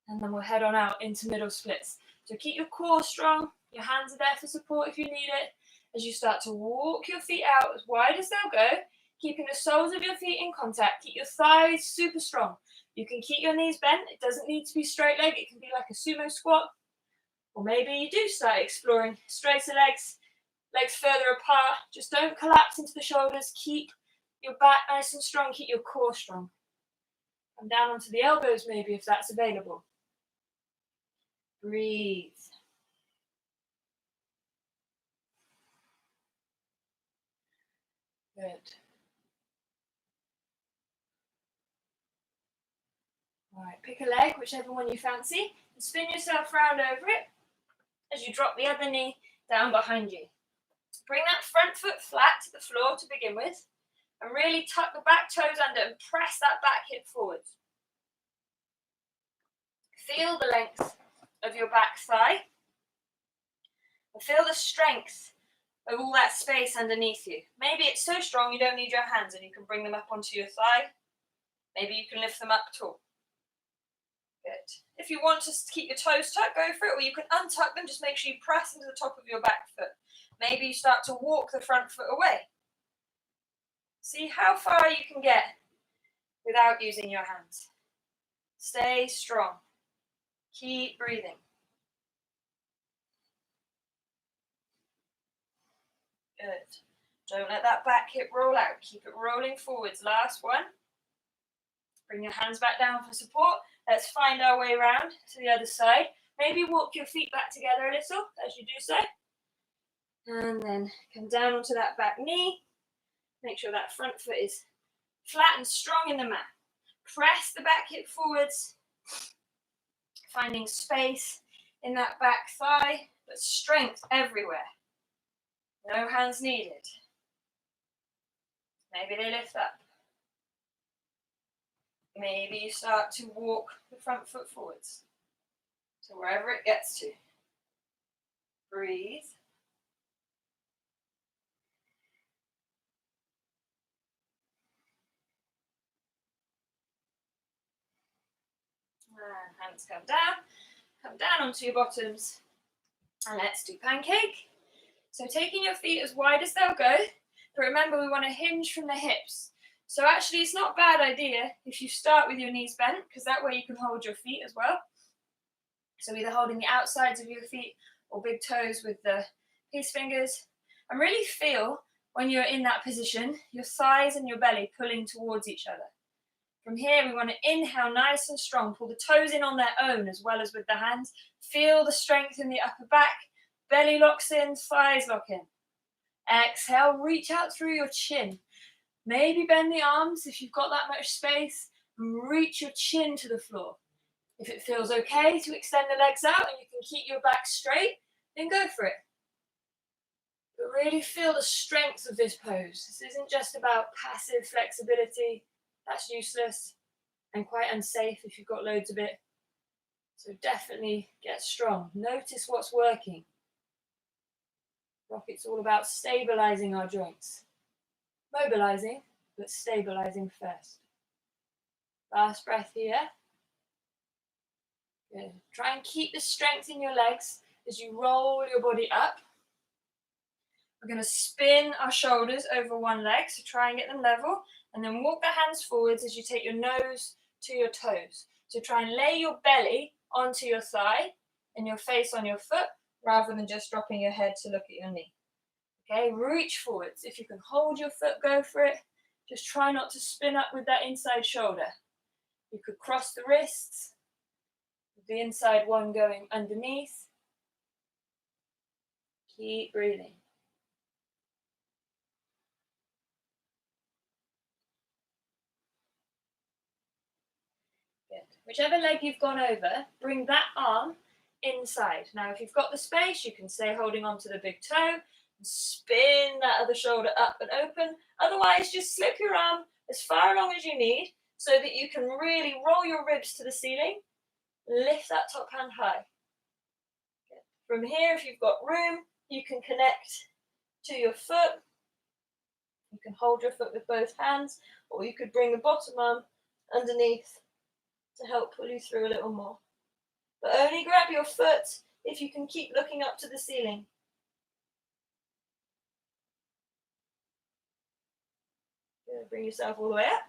And then we'll head on out into middle splits. So keep your core strong. Your hands are there for support if you need it. As you start to walk your feet out as wide as they'll go, keeping the soles of your feet in contact. Keep your thighs super strong. You can keep your knees bent. It doesn't need to be straight leg. It can be like a sumo squat. Or maybe you do start exploring straighter legs, legs further apart. Just don't collapse into the shoulders. Keep your back nice and strong. Keep your core strong. Come down onto the elbows maybe if that's available. Breathe. Good. All right, pick a leg, whichever one you fancy, and spin yourself round over it as you drop the other knee down behind you. Bring that front foot flat to the floor to begin with, and really tuck the back toes under and press that back hip forwards. Feel the length of your back thigh, and feel the strength of all that space underneath you. Maybe it's so strong you don't need your hands and you can bring them up onto your thigh. Maybe you can lift them up tall. Good. If you want to keep your toes tucked, go for it, or you can untuck them. Just make sure you press into the top of your back foot. Maybe you start to walk the front foot away. See how far you can get without using your hands. Stay strong. Keep breathing. Good. Don't let that back hip roll out. Keep it rolling forwards. Last one. Bring your hands back down for support. Let's find our way around to the other side. Maybe walk your feet back together a little as you do so. And then come down onto that back knee. Make sure that front foot is flat and strong in the mat. Press the back hip forwards. Finding space in that back thigh, but strength everywhere. No hands needed. Maybe they lift up. Maybe you start to walk the front foot forwards. So wherever it gets to. Breathe. And hands come down onto your bottoms. And let's do pancake. So taking your feet as wide as they'll go, but remember we want to hinge from the hips. So actually it's not a bad idea if you start with your knees bent, because that way you can hold your feet as well. So either holding the outsides of your feet or big toes with the peace fingers. And really feel, when you're in that position, your thighs and your belly pulling towards each other. From here, we want to inhale nice and strong. Pull the toes in on their own as well as with the hands. Feel the strength in the upper back. Belly locks in, thighs lock in. Exhale, reach out through your chin. Maybe bend the arms if you've got that much space. And reach your chin to the floor. If it feels okay to extend the legs out and you can keep your back straight, then go for it. But really feel the strength of this pose. This isn't just about passive flexibility. That's useless and quite unsafe if you've got loads of it. So definitely get strong. Notice what's working. Rocket's all about stabilizing our joints. Mobilizing, but stabilizing first. Last breath here. Good. Try and keep the strength in your legs as you roll your body up. We're going to spin our shoulders over one leg, so try and get them level, and then walk the hands forwards as you take your nose to your toes. So try and lay your belly onto your thigh and your face on your foot, rather than just dropping your head to look at your knee. Okay, reach forwards. If you can hold your foot, go for it. Just try not to spin up with that inside shoulder. You could cross the wrists, with the inside one going underneath. Keep breathing. Good. Whichever leg you've gone over, bring that arm inside. Now, if you've got the space, you can stay holding onto the big toe and spin that other shoulder up and open. Otherwise, just slip your arm as far along as you need so that you can really roll your ribs to the ceiling. Lift that top hand high. Good. From here, if you've got room, you can connect to your foot. You can hold your foot with both hands, or you could bring the bottom arm underneath to help pull you through a little more. But only grab your foot if you can keep looking up to the ceiling. Good. Bring yourself all the way up.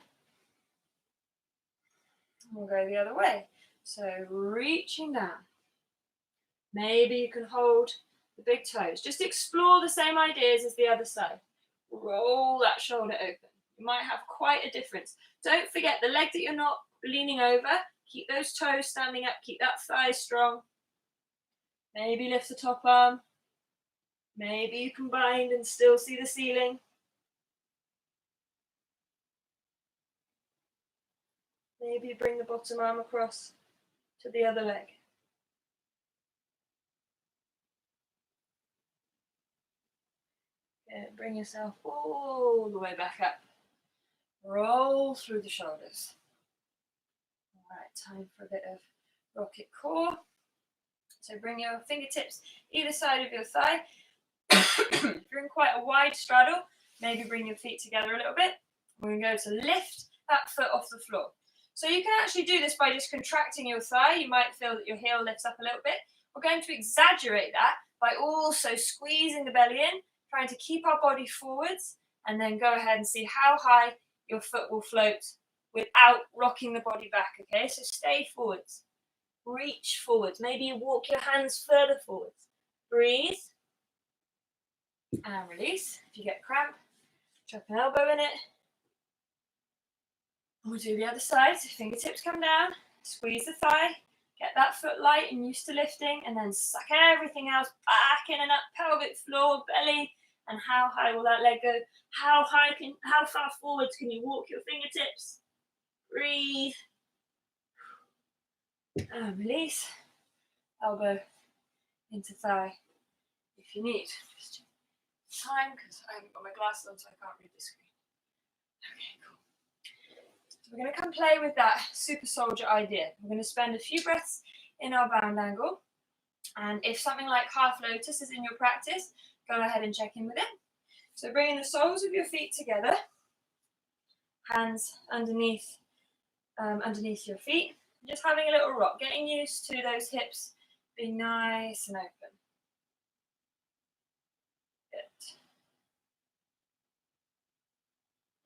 We'll go the other way. So reaching down. Maybe you can hold the big toes. Just explore the same ideas as the other side. Roll that shoulder open. You might have quite a difference. Don't forget the leg that you're not leaning over. Keep those toes standing up. Keep that thigh strong. Maybe lift the top arm. Maybe you can bind and still see the ceiling. Maybe bring the bottom arm across to the other leg. Good. Bring yourself all the way back up. Roll through the shoulders. All right, time for a bit of rocket core. So bring your fingertips either side of your thigh. If you're in quite a wide straddle, maybe bring your feet together a little bit. We're going to go to lift that foot off the floor. So you can actually do this by just contracting your thigh. You might feel that your heel lifts up a little bit. We're going to exaggerate that by also squeezing the belly in, trying to keep our body forwards, and then go ahead and see how high your foot will float without rocking the body back, okay? So stay forwards. Reach forwards. Maybe you walk your hands further forwards. Breathe. And release. If you get cramp, chuck an elbow in it. We'll do the other side. So fingertips come down. Squeeze the thigh. Get that foot light and used to lifting. And then suck everything else back in and up. Pelvic floor, belly. And how high will that leg go? How far forwards can you walk your fingertips? Breathe. And release. Elbow into thigh if you need. Just time, because I haven't got my glasses on, so I can't read the screen. Okay, cool. So we're going to come play with that super soldier idea. We're going to spend a few breaths in our bound angle. And if something like half lotus is in your practice, go ahead and check in with it. So bringing the soles of your feet together, hands underneath your feet, just having a little rock, getting used to those hips being nice and open. Good.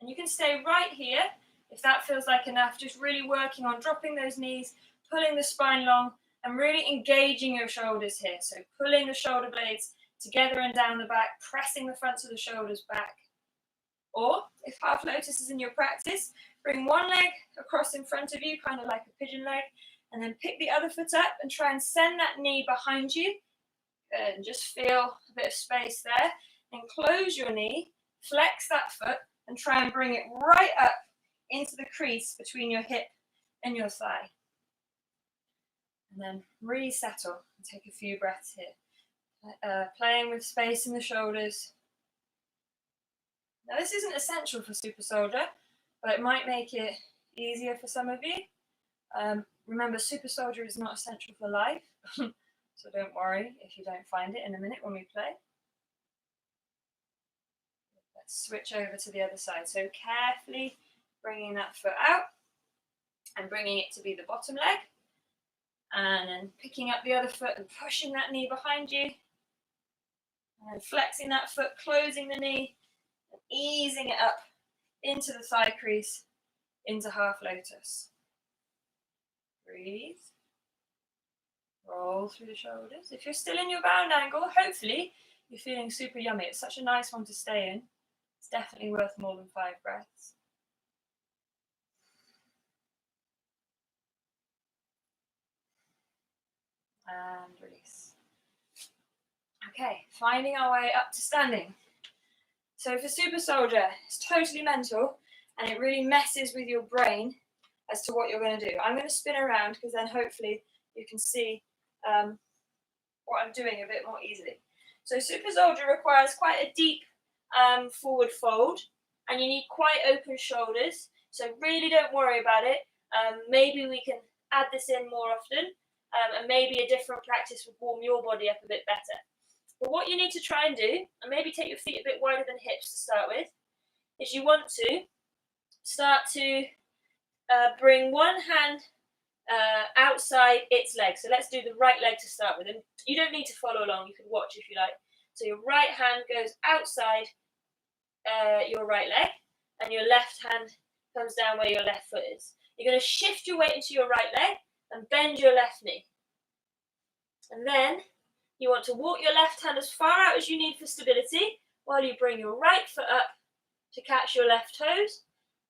And you can stay right here if that feels like enough, just really working on dropping those knees, pulling the spine long, and really engaging your shoulders here. So pulling the shoulder blades together and down the back, pressing the fronts of the shoulders back. Or if half lotus is in your practice, bring one leg across in front of you, kind of like a pigeon leg, and then pick the other foot up and try and send that knee behind you. Good, and just feel a bit of space there. And close your knee, flex that foot, and try and bring it right up into the crease between your hip and your thigh. And then resettle and take a few breaths here. Playing with space in the shoulders. Now this isn't essential for Super Soldier, but it might make it easier for some of you. Remember, Super Soldier is not essential for life, so don't worry if you don't find it in a minute when we play. Let's switch over to the other side. So carefully bringing that foot out and bringing it to be the bottom leg. And then picking up the other foot and pushing that knee behind you. And flexing that foot, closing the knee, and easing it up into the thigh crease, into half lotus. Breathe. Roll through the shoulders. If you're still in your bound angle, hopefully you're feeling super yummy. It's such a nice one to stay in. It's definitely worth more than 5 breaths. And release. Okay, finding our way up to standing. So for Super Soldier, it's totally mental and it really messes with your brain as to what you're going to do. I'm going to spin around because then hopefully you can see what I'm doing a bit more easily. So Super Soldier requires quite a deep forward fold and you need quite open shoulders. So really don't worry about it. Maybe we can add this in more often. And maybe a different practice would warm your body up a bit better. But what you need to try and do, and maybe take your feet a bit wider than hips to start with, is you want to start to bring one hand outside its leg. So let's do the right leg to start with. And you don't need to follow along, you can watch if you like. So your right hand goes outside your right leg, and your left hand comes down where your left foot is. You're going to shift your weight into your right leg, and bend your left knee. And then you want to walk your left hand as far out as you need for stability while you bring your right foot up to catch your left toes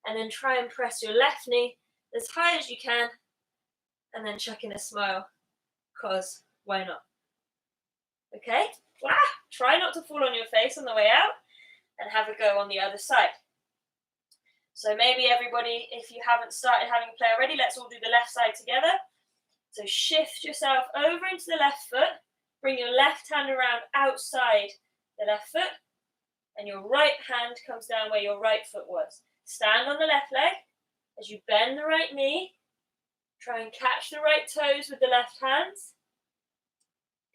and then try and press your left knee as high as you can and then chuck in a smile because why not? Okay? Try not to fall on your face on the way out and have a go on the other side. So maybe everybody, if you haven't started having a play already, let's all do the left side together. So shift yourself over into the left foot, bring your left hand around outside the left foot, and your right hand comes down where your right foot was. Stand on the left leg as you bend the right knee, try and catch the right toes with the left hands.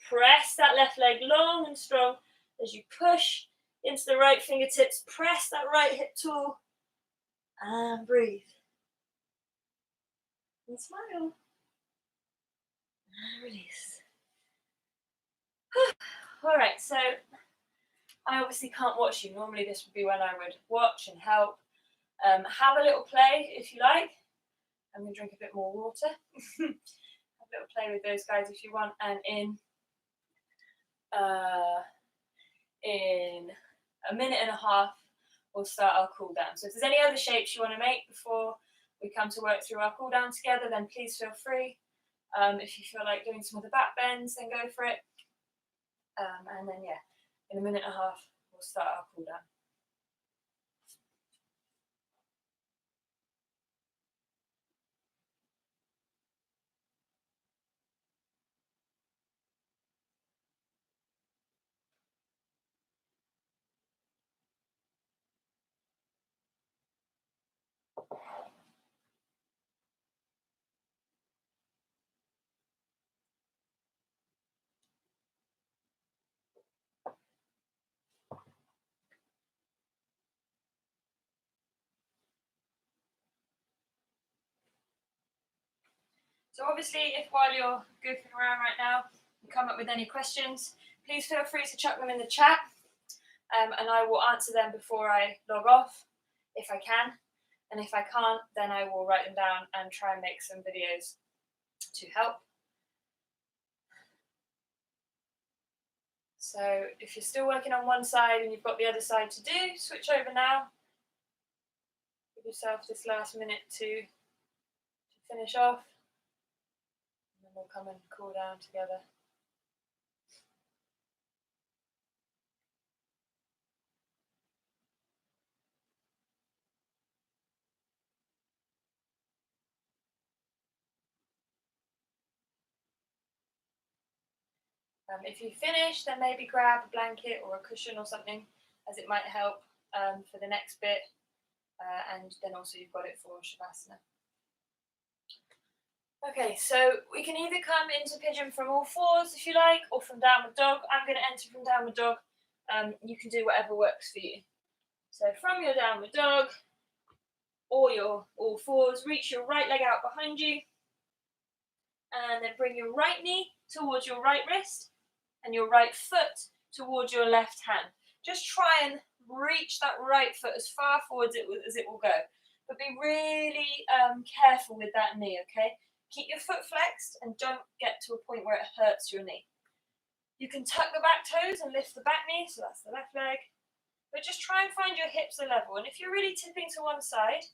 Press that left leg long and strong as you push into the right fingertips, press that right hip tall, and breathe. And smile. And release. All right, so I obviously can't watch you. Normally this would be when I would watch and help. Have a little play if you like. I'm going to drink a bit more water. Have a little play with those guys if you want. And in a minute and a half, we'll start our cool down. So if there's any other shapes you want to make before we come to work through our cool down together, then please feel free. If you feel like doing some of the back bends, then go for it. And then, yeah, in a minute and a half, we'll start our cool down. So obviously, if while you're goofing around right now, you come up with any questions, please feel free to chuck them in the chat, and I will answer them before I log off, if I can. And if I can't, then I will write them down and try and make some videos to help. So So if you're still working on one side and you've got the other side to do, switch over now. Give yourself this last minute to finish off. And then we'll come and cool down together. If you finish, then maybe grab a blanket or a cushion or something, as it might help for the next bit. And then also you've got it for Shavasana. Okay, so we can either come into pigeon from all fours if you like, or from downward dog. I'm going to enter from downward dog. You can do whatever works for you. So from your downward dog, or your all fours, reach your right leg out behind you, and then bring your right knee towards your right wrist, and your right foot towards your left hand. Just try and reach that right foot as far forwards as it will go. But be really careful with that knee, okay? Keep your foot flexed and don't get to a point where it hurts your knee. You can tuck the back toes and lift the back knee, so that's the left leg. But just try and find your hips are level. And if you're really tipping to one side,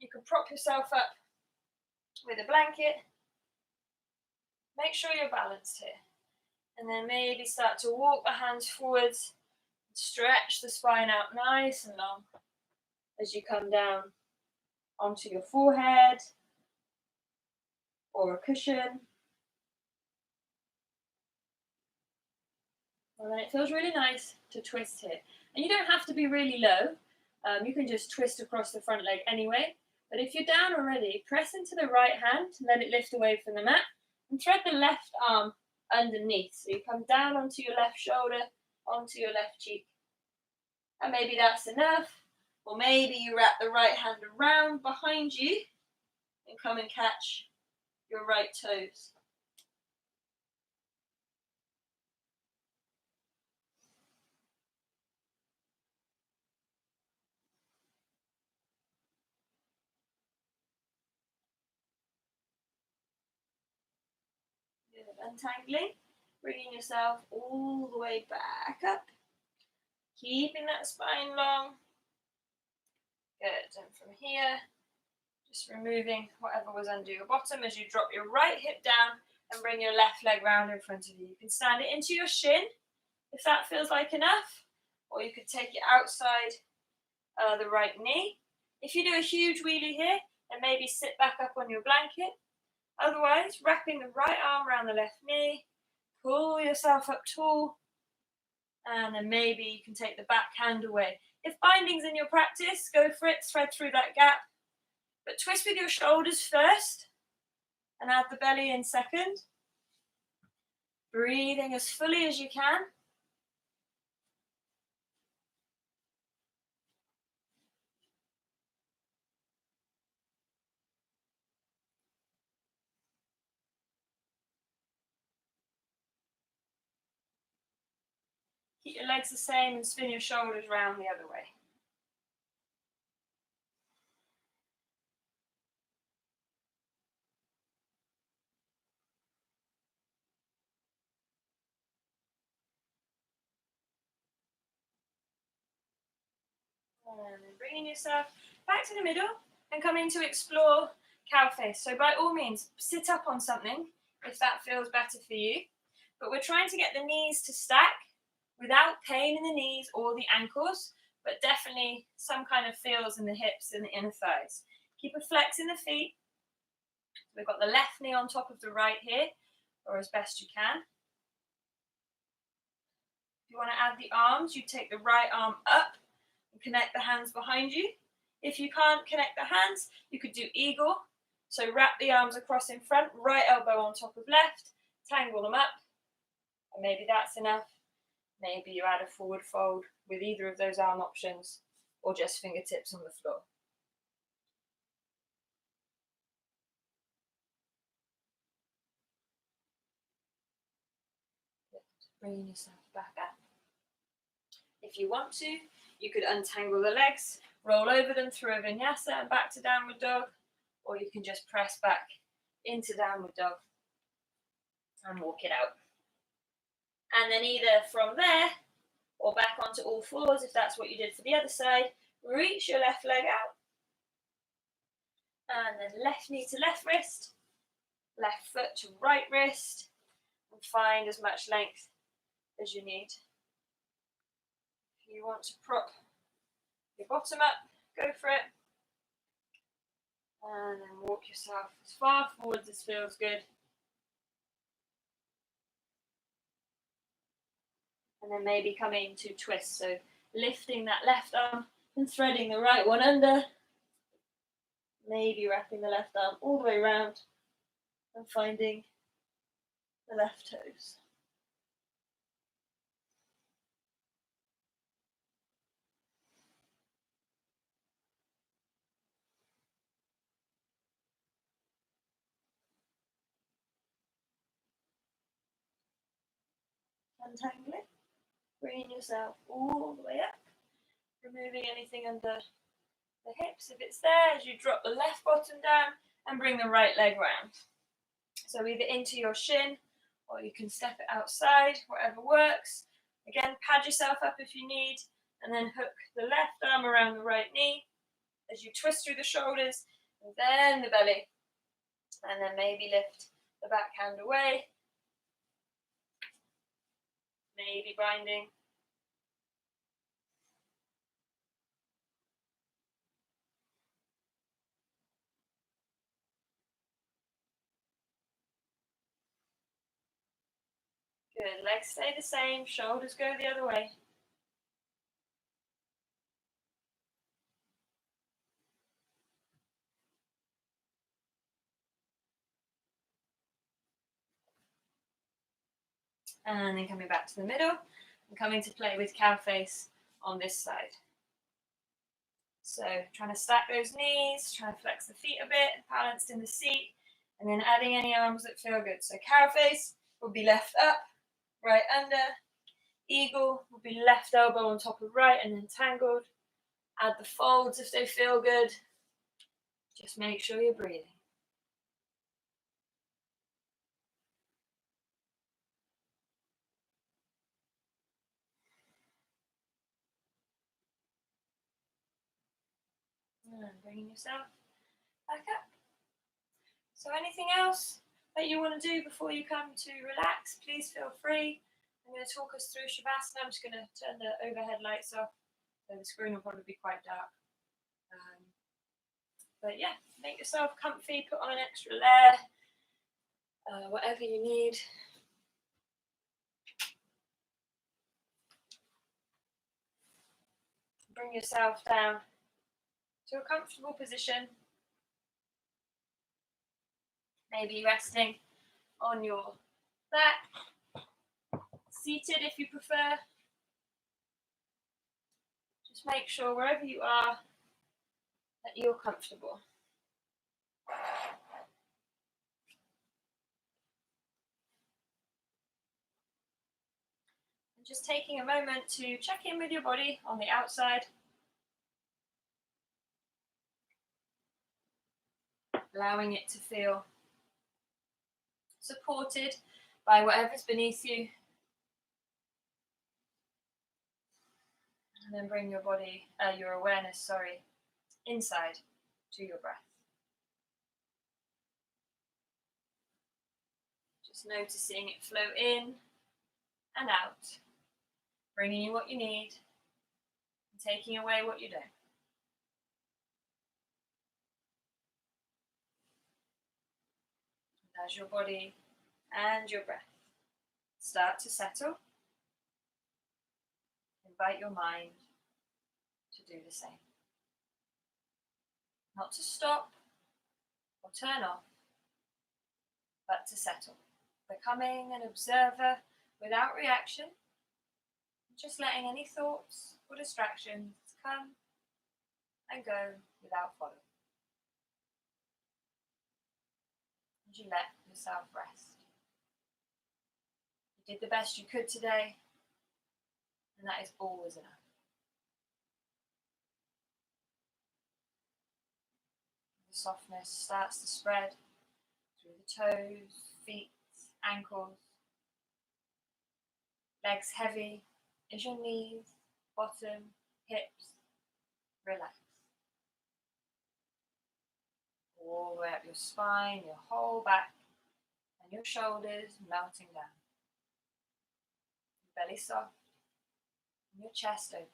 you can prop yourself up with a blanket. Make sure you're balanced here. And then maybe start to walk the hands forwards. Stretch the spine out nice and long as you come down onto your forehead or a cushion. And then it feels really nice to twist here. And you don't have to be really low. You can just twist across the front leg anyway. But if you're down already, press into the right hand, let it lift away from the mat, and thread the left arm underneath. So you come down onto your left shoulder, onto your left cheek. And maybe that's enough. Or maybe you wrap the right hand around behind you and come and catch your right toes. Untangling, bringing yourself all the way back up, keeping that spine long. Good, and from here, just removing whatever was under your bottom as you drop your right hip down and bring your left leg round in front of you. You can stand it into your shin if that feels like enough, or you could take it outside the right knee. If you do a huge wheelie here, then maybe sit back up on your blanket. Otherwise, wrapping the right arm around the left knee, pull yourself up tall, and then maybe you can take the back hand away. If binding's in your practice, go for it, thread through that gap. But twist with your shoulders first, and add the belly in second. Breathing as fully as you can. Keep your legs the same and spin your shoulders round the other way. And then bringing yourself back to the middle and coming to explore cow face. So by all means, sit up on something if that feels better for you. But we're trying to get the knees to stack without pain in the knees or the ankles, but definitely some kind of feels in the hips and the inner thighs. Keep a flex in the feet. We've got the left knee on top of the right here, or as best you can. If you want to add the arms, you take the right arm up and connect the hands behind you. If you can't connect the hands, you could do eagle. So wrap the arms across in front, right elbow on top of left, tangle them up, and maybe that's enough. Maybe you add a forward fold with either of those arm options, or just fingertips on the floor. Bringing yourself back up. If you want to, you could untangle the legs, roll over them through a vinyasa and back to downward dog, or you can just press back into downward dog and walk it out. And then either from there or back onto all fours, if that's what you did for the other side, reach your left leg out. And then left knee to left wrist, left foot to right wrist, and find as much length as you need. If you want to prop your bottom up, go for it. And then walk yourself as far forwards as feels good. And then maybe coming to twist. So lifting that left arm and threading the right one under. Maybe wrapping the left arm all the way around and finding the left toes. Untangling, bringing yourself all the way up, removing anything under the hips if it's there as you drop the left bottom down and bring the right leg round. So either into your shin or you can step it outside, whatever works. Again, pad yourself up if you need, and then hook the left arm around the right knee as you twist through the shoulders and then the belly. And then maybe lift the back hand away, maybe binding. Good, legs stay the same, shoulders go the other way. And then coming back to the middle and coming to play with cow face on this side. So trying to stack those knees, trying to flex the feet a bit, balanced in the seat, and then adding any arms that feel good. So cow face will be left up, right under. Eagle will be left elbow on top of right and then tangled. Add the folds if they feel good. Just make sure you're breathing. And bringing yourself back up. So anything else that you want to do before you come to relax, please feel free. I'm going to talk us through Shavasana. I'm just going to turn the overhead lights off, so the screen will probably be quite dark. But yeah, make yourself comfy, put on an extra layer, whatever you need. Bring yourself down to a comfortable position. Maybe resting on your back, seated if you prefer. Just make sure wherever you are that you're comfortable. And just taking a moment to check in with your body on the outside. Allowing it to feel supported by whatever's beneath you. And then bring your body, your awareness, inside to your breath. Just noticing it flow in and out, bringing you what you need and taking away what you don't. And as your body and your breath start to settle, invite your mind to do the same. Not to stop or turn off, but to settle. Becoming an observer without reaction, just letting any thoughts or distractions come and go without following. And you let yourself rest. You did the best you could today, and that is always enough. The softness starts to spread through the toes, feet, ankles. Legs heavy. Is your knees, bottom, hips relax? All the way up your spine, your whole back, and your shoulders melting down. Your belly soft, and your chest open.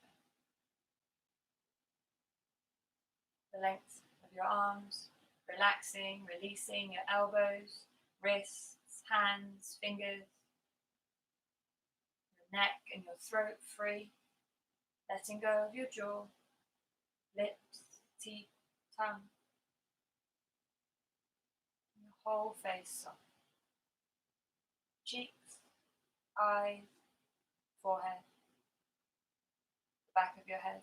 The length of your arms, relaxing, releasing your elbows, wrists, hands, fingers, your neck and your throat free, letting go of your jaw, lips, teeth, tongue, your whole face soft. Cheeks, eyes, forehead, the back of your head,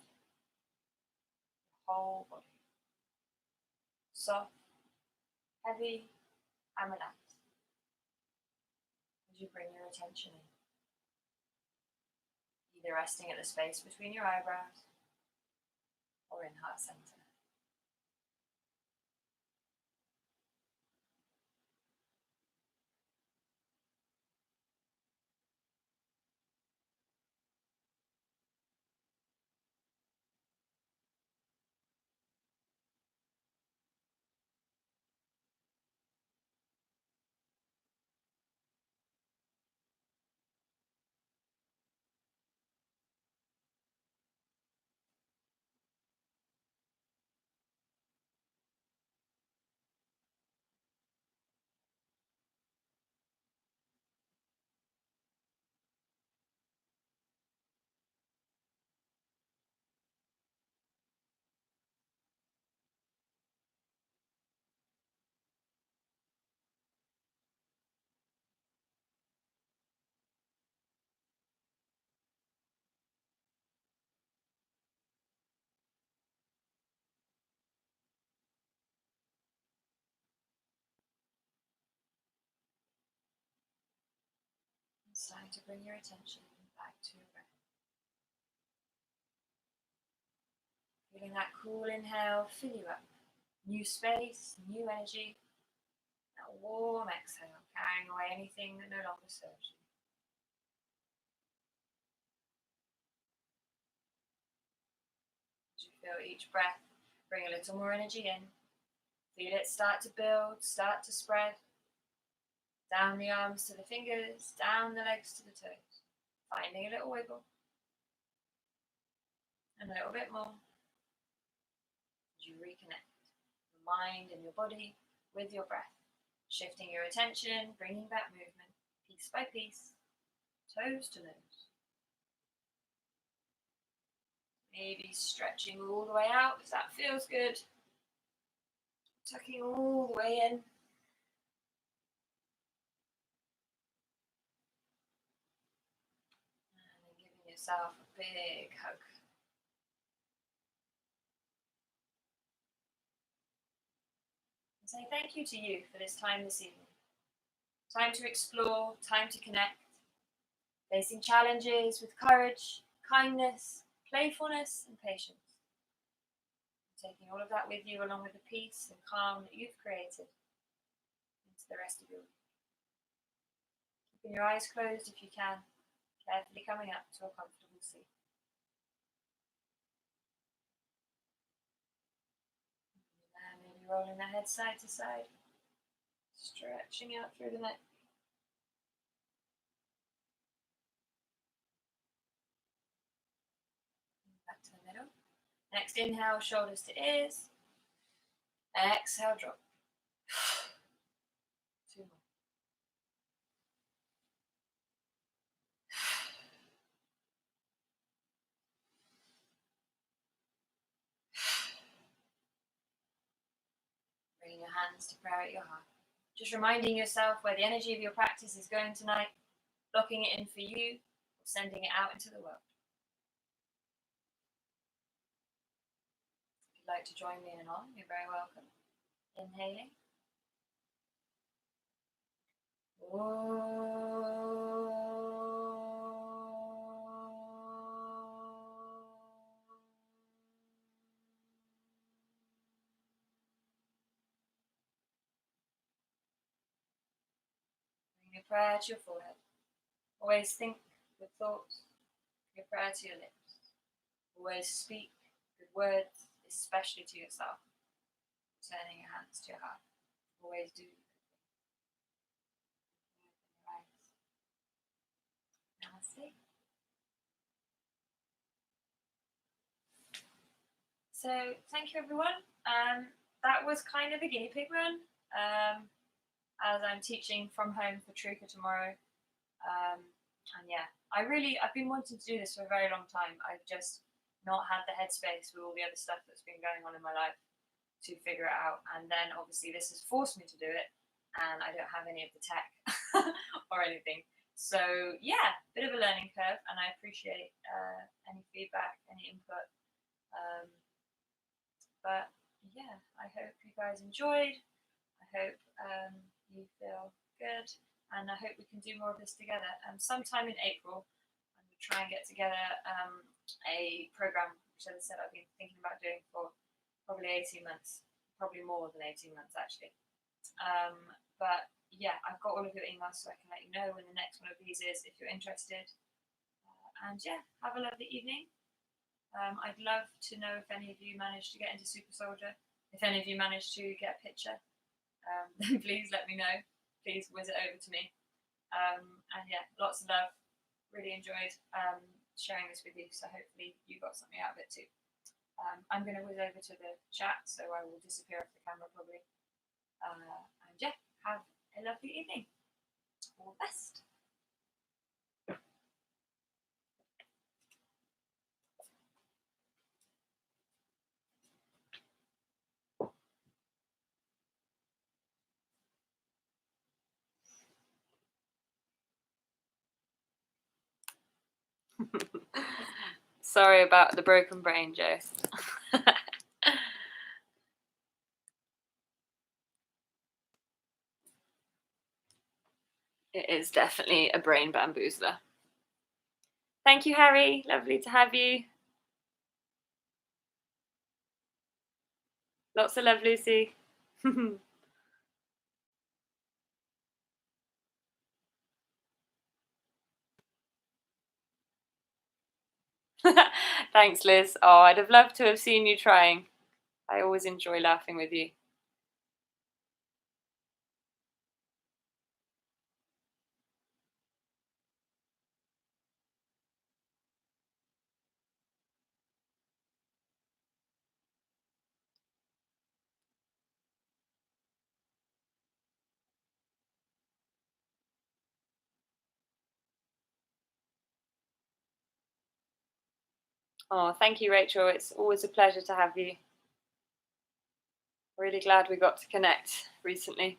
your whole body. Soft, heavy, and relaxed as you bring your attention in. Either resting at the space between your eyebrows or in heart center. It's time to bring your attention back to your breath. Feeling that cool inhale fill you up. New space, new energy. That warm exhale, carrying away anything that no longer serves you. As you feel each breath, bring a little more energy in. Feel it start to build, start to spread. Down the arms to the fingers, down the legs to the toes. Finding a little wiggle. And a little bit more. As you reconnect your mind and your body with your breath. Shifting your attention, bringing back movement, piece by piece, toes to nose. Maybe stretching all the way out if that feels good. Tucking all the way in. And then giving yourself a big hug. And say thank you to you for this time this evening. Time to explore, time to connect. Facing challenges with courage, kindness, playfulness, and patience. Taking all of that with you along with the peace and calm that you've created into the rest of your week. Keeping your eyes closed if you can, carefully coming up to a comfortable seat. And maybe rolling the head side to side, stretching out through the neck. Back to the middle. Next inhale, shoulders to ears. Exhale, drop. 2 more. Bringing your hands to prayer at your heart. Just reminding yourself where the energy of your practice is going tonight, locking it in for you, or sending it out into the world. If you'd like to join me in and on, you're very welcome. Inhaling. Bring your prayer to your forehead. Always think good thoughts, your prayer to your lips. Always speak good words, especially to yourself. Turning your hands to your heart. Always do. Namaste. So thank you everyone. That was kind of a guinea pig run. As I'm teaching from home for Truca tomorrow. And yeah, I've been wanting to do this for a very long time. I've just not had the headspace with all the other stuff that's been going on in my life to figure it out. And then obviously this has forced me to do it, and I don't have any of the tech or anything. So yeah, bit of a learning curve, and I appreciate any feedback, any input. But yeah, I hope you guys enjoyed. I hope you feel good, and I hope we can do more of this together. Sometime in April, I'm going to try and get together a program, which, as I said, I've been thinking about doing for probably 18 months, probably more than 18 months actually. But yeah, I've got all of your emails, so I can let you know when the next one of these is if you're interested. And yeah, have a lovely evening. I'd love to know if any of you managed to get into Super Soldier. If any of you managed to get a picture, then please let me know. Please whiz it over to me. And yeah, lots of love. Really enjoyed sharing this with you. So hopefully you got something out of it too. I'm going to whiz over to the chat, so I will disappear off the camera probably. And yeah, have a lovely evening. All the best. Sorry about the broken brain, Joe. It is definitely a brain bamboozler. Thank you, Harry. Lovely to have you. Lots of love, Lucy. Thanks, Liz. Oh, I'd have loved to have seen you trying. I always enjoy laughing with you. Oh, thank you, Rachel. It's always a pleasure to have you. Really glad we got to connect recently.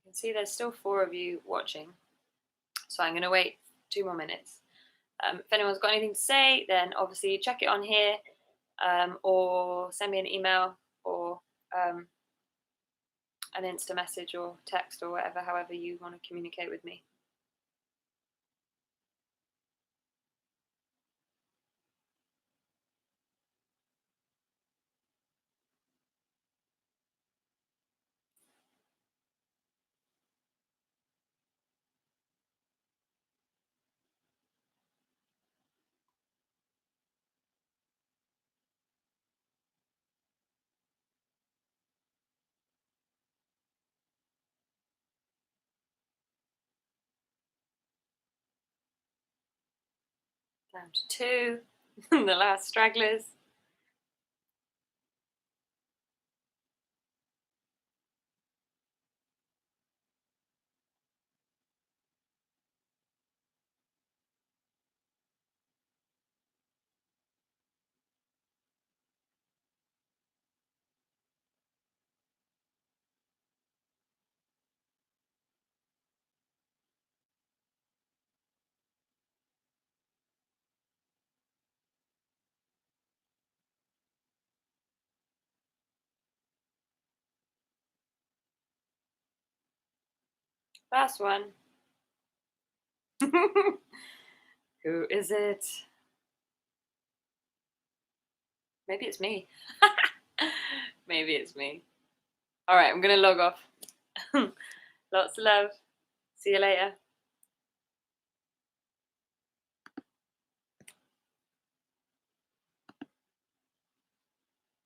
You can see there's still 4 of you watching, so I'm going to wait 2 more minutes. If anyone's got anything to say, then obviously check it on here, or send me an email, or an Insta message or text or whatever, however you want to communicate with me. Down to 2, the last stragglers. Last one. Who is it? Maybe it's me. Maybe it's me. All right, I'm going to log off. Lots of love. See you later.